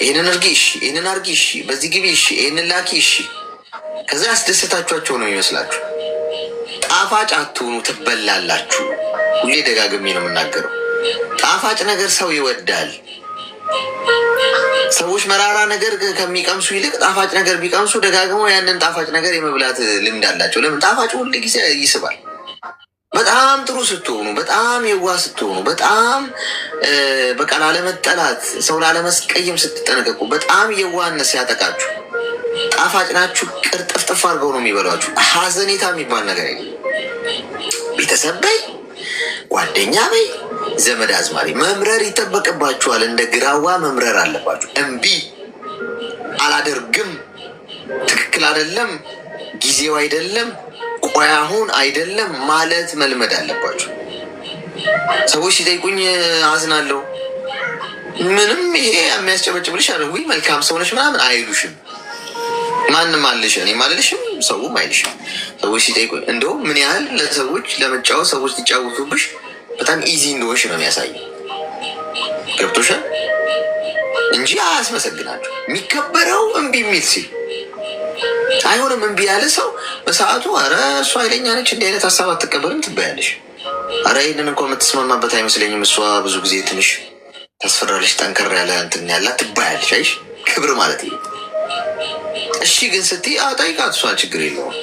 ይህንን እርጊ እሺ፣ ይህንን አርጊ እሺ፣ በዚህ ግቢ እሺ፣ ይህንን ላኪ እሺ። ከዛ ያስደሰታችኋቸው ነው የሚመስላችሁ። ጣፋጭ አትሆኑ፣ ትበላላችሁ። ሁሌ ደጋግሜ ነው የምናገረው። ጣፋጭ ነገር ሰው ይወዳል። ሰዎች መራራ ነገር ከሚቀምሱ ይልቅ ጣፋጭ ነገር ቢቀምሱ ደጋግመው ያንን ጣፋጭ ነገር የመብላት ልምድ አላቸው። ለምን? ጣፋጭ ሁል ጊዜ ይስባል። በጣም ጥሩ ስትሆኑ፣ በጣም የዋህ ስትሆኑ፣ በጣም በቃ ላለመጠላት፣ ሰው ላለመስቀይም ስትጠነቀቁ፣ በጣም የዋህነት ሲያጠቃችሁ ጣፋጭ ናችሁ። ቅርጥፍጥፍ አድርገው ነው የሚበሏችሁ። ሀዘኔታ የሚባል ነገር የለም። ቤተሰብ በይ፣ ጓደኛ በይ፣ ዘመድ አዝማሪ መምረር ይጠበቅባችኋል። እንደ ግራዋ መምረር አለባችሁ። እምቢ አላደርግም፣ ትክክል አይደለም፣ ጊዜው አይደለም፣ ቆይ አሁን አይደለም ማለት መልመድ አለባችሁ። ሰዎች ሲጠይቁኝ አዝናለሁ። ምንም ይሄ የሚያስጨበጭብልሽ አለ ወይ መልካም ሰውነች ምናምን አይሉሽም። ማንም አልሽ፣ እኔም አልልሽም፣ ሰውም አይልሽም። ሰዎች ሲጠይቁኝ እንደውም ምን ያህል ለሰዎች ለመጫወት ሰዎች ሊጫወቱብሽ በጣም ኢዚ እንደሆንሽ ነው የሚያሳየው። ገብቶሻል እንጂ አያስመሰግናችሁ። የሚከበረው እምቢ የሚል ሲል አይሆንም። እምቢ ያለ ሰው በሰዓቱ ኧረ እሷ ኃይለኛ ነች፣ እንዲህ አይነት ሀሳብ አትቀበልም ትባያለሽ። ኧረ ይህንን እንኳ የምትስማማበት አይመስለኝም፣ እሷ ብዙ ጊዜ ትንሽ ታስፈራለች፣ ጠንከር ያለ እንትን ያላት ትባያለሽ። አይሽ ክብር ማለት ነው። እሺ ግን ስትይ ጠይቃት፣ እሷ ችግር የለውም፣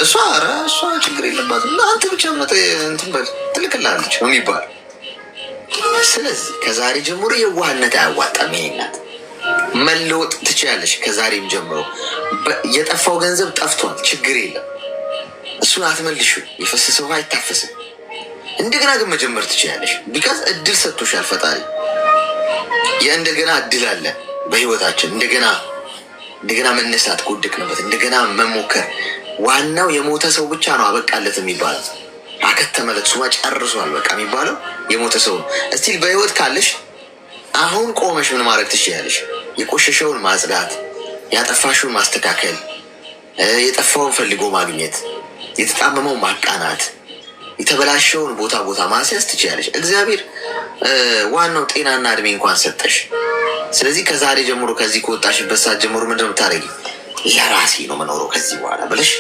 እሷ ኧረ እሷ ችግር የለባትም፣ አንተ ብቻ እንትን በል ትልክላለች ነው የሚባለው። ስለዚህ ከዛሬ ጀምሮ የዋህነት አያዋጣም። ይሄናት መለወጥ ትችላለች። ከዛሬም ጀምሮ የጠፋው ገንዘብ ጠፍቷል፣ ችግር የለም፣ እሱን አትመልሹ። የፈሰሰ ውሃ አይታፈስም። እንደገና ግን መጀመር ትችላለች። ቢካዝ እድል ሰጥቶሻል ፈጣሪ። የእንደገና እድል አለ በህይወታችን። እንደገና መነሳት ከወደቅንበት እንደገና መሞከር። ዋናው የሞተ ሰው ብቻ ነው አበቃለት የሚባለው። አከተመለት ሱማ ጨርሷል በቃ የሚባለው የሞተ ሰው ነው። እስቲል በህይወት ካለሽ አሁን ቆመሽ ምን ማድረግ ትችያለሽ? የቆሸሸውን ማጽዳት፣ ያጠፋሽውን ማስተካከል፣ የጠፋውን ፈልጎ ማግኘት፣ የተጣመመው ማቃናት፣ የተበላሸውን ቦታ ማስያዝ ትችያለሽ። እግዚአብሔር ዋናው ጤናና እድሜ እንኳን ሰጠሽ። ስለዚህ ከዛሬ ጀምሮ ከዚህ ከወጣሽበት ሰዓት ጀምሮ ምንድነው የምታደርጊ? ለራሴ ነው መኖረው ከዚህ በኋላ ብለሽ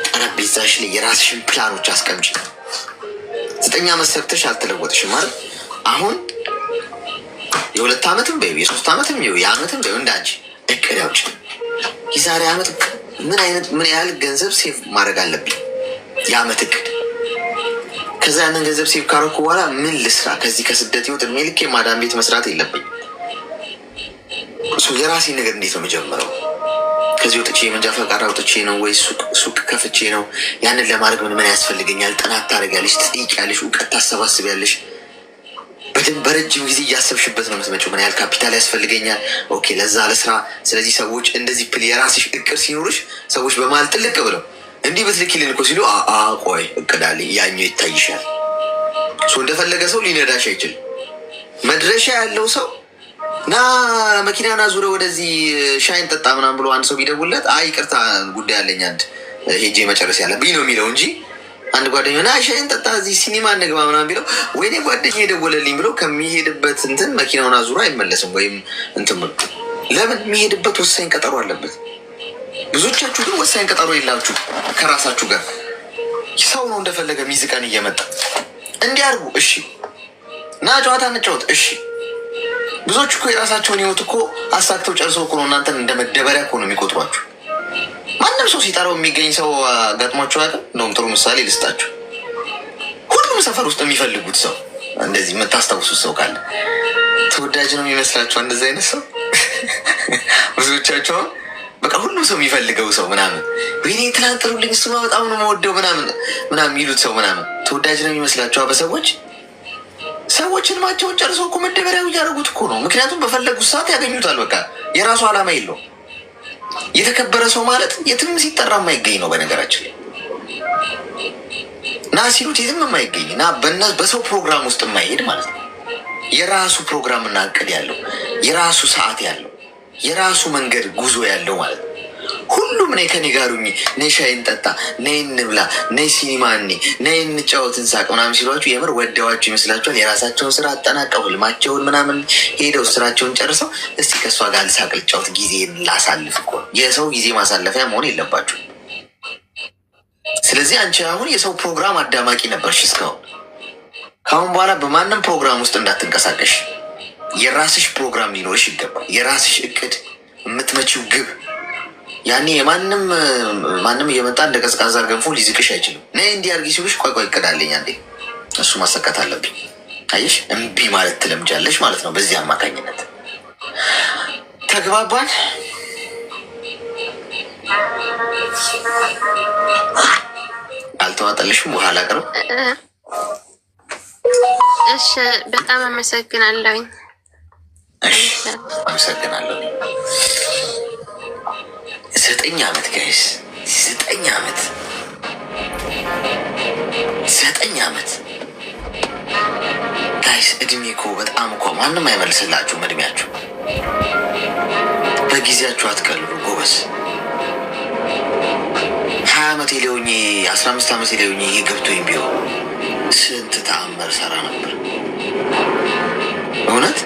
ጠረጴዛሽ ላይ የራስሽን ፕላኖች አስቀምጪ። 9 ዓመት ሰርተሽ አልተለወጥሽም ማለት አሁን የ2 ዓመትም በይው የ3 ዓመትም በይው የዓመትም በይው እንዳንቺ እቅድ አውጪ። የዛሬ ዓመት ምን ያህል ገንዘብ ሴቭ ማድረግ አለብኝ? የዓመት እቅድ። ከዛ ያንን ገንዘብ ሴቭ ካረኩ በኋላ ምን ልስራ? ከዚህ ከስደት ህይወት እድሜ ልኬ ማዳም ቤት መስራት የለብኝ። የራሴ ነገር እንዴት ነው የምጀምረው? ከዚህ ወጥቼ የመንጃ ፈቃድ አውጥቼ ነው ወይ ሱቅ ከፍቼ ነው? ያንን ለማድረግ ምን ያስፈልገኛል? ጥናት ታደርጊያለሽ፣ ትጠይቂያለሽ፣ እውቀት ታሰባስቢያለሽ። በደንብ በረጅም ጊዜ እያሰብሽበት ነው የምትመጪው። ምን ያህል ካፒታል ያስፈልገኛል? ኦኬ ለዛ ለስራ። ስለዚህ ሰዎች እንደዚህ የራስሽ እቅድ ሲኖርሽ ሰዎች በመሀል ጥልቅ ብለው እንዲህ ብትልኪልን እኮ ሲሉ ቆይ እቅዳለኝ ያኛው ይታይሻል። እንደፈለገ ሰው ሊነዳሽ አይችልም። መድረሻ ያለው ሰው ና መኪናና ዙረ ወደዚህ ሻይን ጠጣ ምናምን ብሎ አንድ ሰው ቢደውለት ይቅርታ ጉዳይ አለኝ አንድ ሄጄ መጨረስ ያለብኝ ነው የሚለው እንጂ አንድ ጓደኛ ና ሻይን ጠጣ እዚህ ሲኒማ እንግባ ምናምን ቢለው ወይኔ ጓደኛ የደወለልኝ ብሎ ከሚሄድበት እንትን መኪናውን አዙሮ አይመለስም። ወይም እንትን ብሎ ለምን የሚሄድበት ወሳኝ ቀጠሮ አለበት። ብዙዎቻችሁ ግን ወሳኝ ቀጠሮ የላችሁ ከራሳችሁ ጋር። ሰው ነው እንደፈለገ ሚዝቀን እየመጣ እንዲያርጉ እሺ ና ጨዋታ እንጫወት እሺ። ብዙዎች እኮ የራሳቸውን ህይወት እኮ አሳክተው ጨርሰው እኮ ነው እናንተን እንደ መደበሪያ እኮ ነው የሚቆጥሯችሁ። ማንም ሰው ሲጠራው የሚገኝ ሰው ገጥሟቸው ያውቅም? እንደውም ጥሩ ምሳሌ ልስጣችሁ። ሁሉም ሰፈር ውስጥ የሚፈልጉት ሰው እንደዚህ የምታስታውሱት ሰው ካለ ተወዳጅ ነው የሚመስላችሁ እንደዚህ አይነት ሰው ብዙዎቻቸው በቃ ሁሉም ሰው የሚፈልገው ሰው ምናምን ወይኔ ትላንት ጥሩልኝ እሱማ በጣም ነው የምወደው ምናምን የሚሉት ሰው ምናምን ተወዳጅ ነው የሚመስላቸው በሰዎች። ሰዎችን ማቸውን ጨርሰው እኮ መደበሪያው እያደረጉት እኮ ነው። ምክንያቱም በፈለጉት ሰዓት ያገኙታል። በቃ የራሱ ዓላማ የለው። የተከበረ ሰው ማለት የትም ሲጠራ የማይገኝ ነው። በነገራችን ላይ ና ሲሉት የትም የማይገኝ ና በሰው ፕሮግራም ውስጥ የማይሄድ ማለት ነው። የራሱ ፕሮግራም እና እቅድ ያለው የራሱ ሰዓት ያለው የራሱ መንገድ ጉዞ ያለው ማለት ነው። ሁሉም ነይ ከኔ ጋር ሁኚ፣ ነይ ሻይ እንጠጣ፣ ነይ እንብላ፣ ነይ ሲኒማ ነይ እንጫወት፣ እንሳቅ ምናምን ሲሏችሁ የምር ወደዋችሁ ይመስላችኋል? የራሳቸውን ስራ አጠናቀው ህልማቸውን ምናምን ሄደው ስራቸውን ጨርሰው እስቲ ከእሷ ጋር ልሳቅ፣ ልጫወት፣ ጊዜ ላሳልፍ እኮ የሰው ጊዜ ማሳለፊያ መሆን የለባችሁ። ስለዚህ አንቺ አሁን የሰው ፕሮግራም አዳማቂ ነበርሽ እስካሁን። ከአሁን በኋላ በማንም ፕሮግራም ውስጥ እንዳትንቀሳቀሽ። የራስሽ ፕሮግራም ሊኖርሽ ይገባል። የራስሽ እቅድ፣ የምትመቺው ግብ። ያኔ ማንም እየመጣ እንደ ቀዝቃዛ ገንፎ ሊዝቅሽ አይችልም። ነይ እንዲህ አድርጊ ሲሉሽ ቆይ እቅዳለኝ አንዴ እሱ ማሰካት አለብኝ። አየሽ እምቢ ማለት ትለምጃለሽ ማለት ነው። በዚህ አማካኝነት ተግባባን። አልተዋጠልሽም? በኋላ ቅርብ። እሺ በጣም አመሰግናለሁኝ። አመሰግናለሁ። 9 ዓመት ጋይስ 9 ዓመት 9 ዓመት ጋይስ። እድሜ እኮ በጣም እኮ ማንም አይመልስላችሁም። እድሜያችሁ በጊዜያችሁ አትቀልሉ ጎበዝ። 20 ዓመት ሊሆኝ 15 ዓመት ሊሆኝ ይሄ ገብቶኝ ቢሆን ስንት ተአምር ሰራ ነበር እውነት።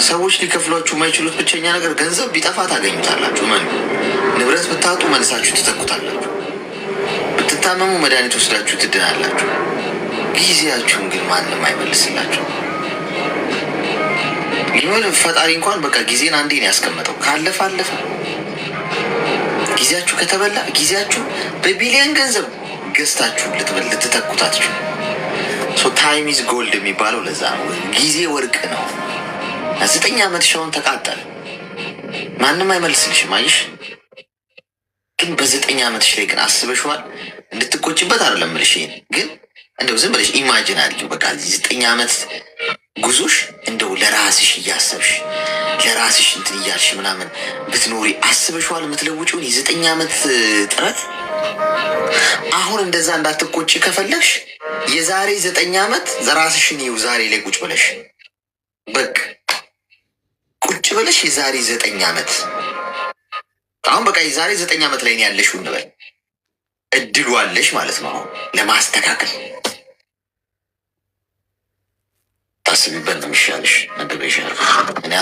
ሰዎች ሊከፍሏችሁ የማይችሉት ብቸኛ ነገር ገንዘብ ቢጠፋ ታገኙታላችሁ። ንብረት ብታጡ መልሳችሁ ትተኩታላችሁ። ብትታመሙ መድኃኒት ወስዳችሁ ትድናላችሁ። ጊዜያችሁን ግን ማንም አይመልስላችሁ። ይሁን ፈጣሪ እንኳን በቃ ጊዜን አንዴ ነው ያስቀመጠው። ካለፈ አለፈ። ጊዜያችሁ ከተበላ ጊዜያችሁ በቢሊየን ገንዘብ ገዝታችሁ ልትተኩታችሁ። ታይም ኢዝ ጎልድ የሚባለው ለዛ ነው። ጊዜ ወርቅ ነው። 9 ዓመት ሻውን ተቃጠለ። ማንም አይመልስልሽም። አየሽ ግን በ9 ዓመትሽ ላይ ግን አስበሽዋል? እንድትቆጭበት አይደለም እልሽ፣ ግን እንደው ዝም ብለሽ ኢማጂን አድርጊው። በቃ 9 ዓመት ጉዞሽ እንደው ለራስሽ እያሰብሽ ለራስሽ እንትን እያልሽ ምናምን ብትኖሪ አስበሽዋል? የምትለውጪውን የ9 ዓመት ጥረት። አሁን እንደዛ እንዳትቆጭ ከፈለግሽ የዛሬ 9 ዓመት ራስሽን ይው ዛሬ ላይ ቁጭ ብለሽ በቃ ቁጭ ብለሽ የዛሬ 9 ዓመት አሁን በቃ የዛሬ 9 ዓመት ላይ ነው ያለሽው እንበል። እድሉ አለሽ ማለት ነው አሁን ለማስተካከል። ታስቢበት ነው የሚሻልሽ። ነገ ይሻል እኔ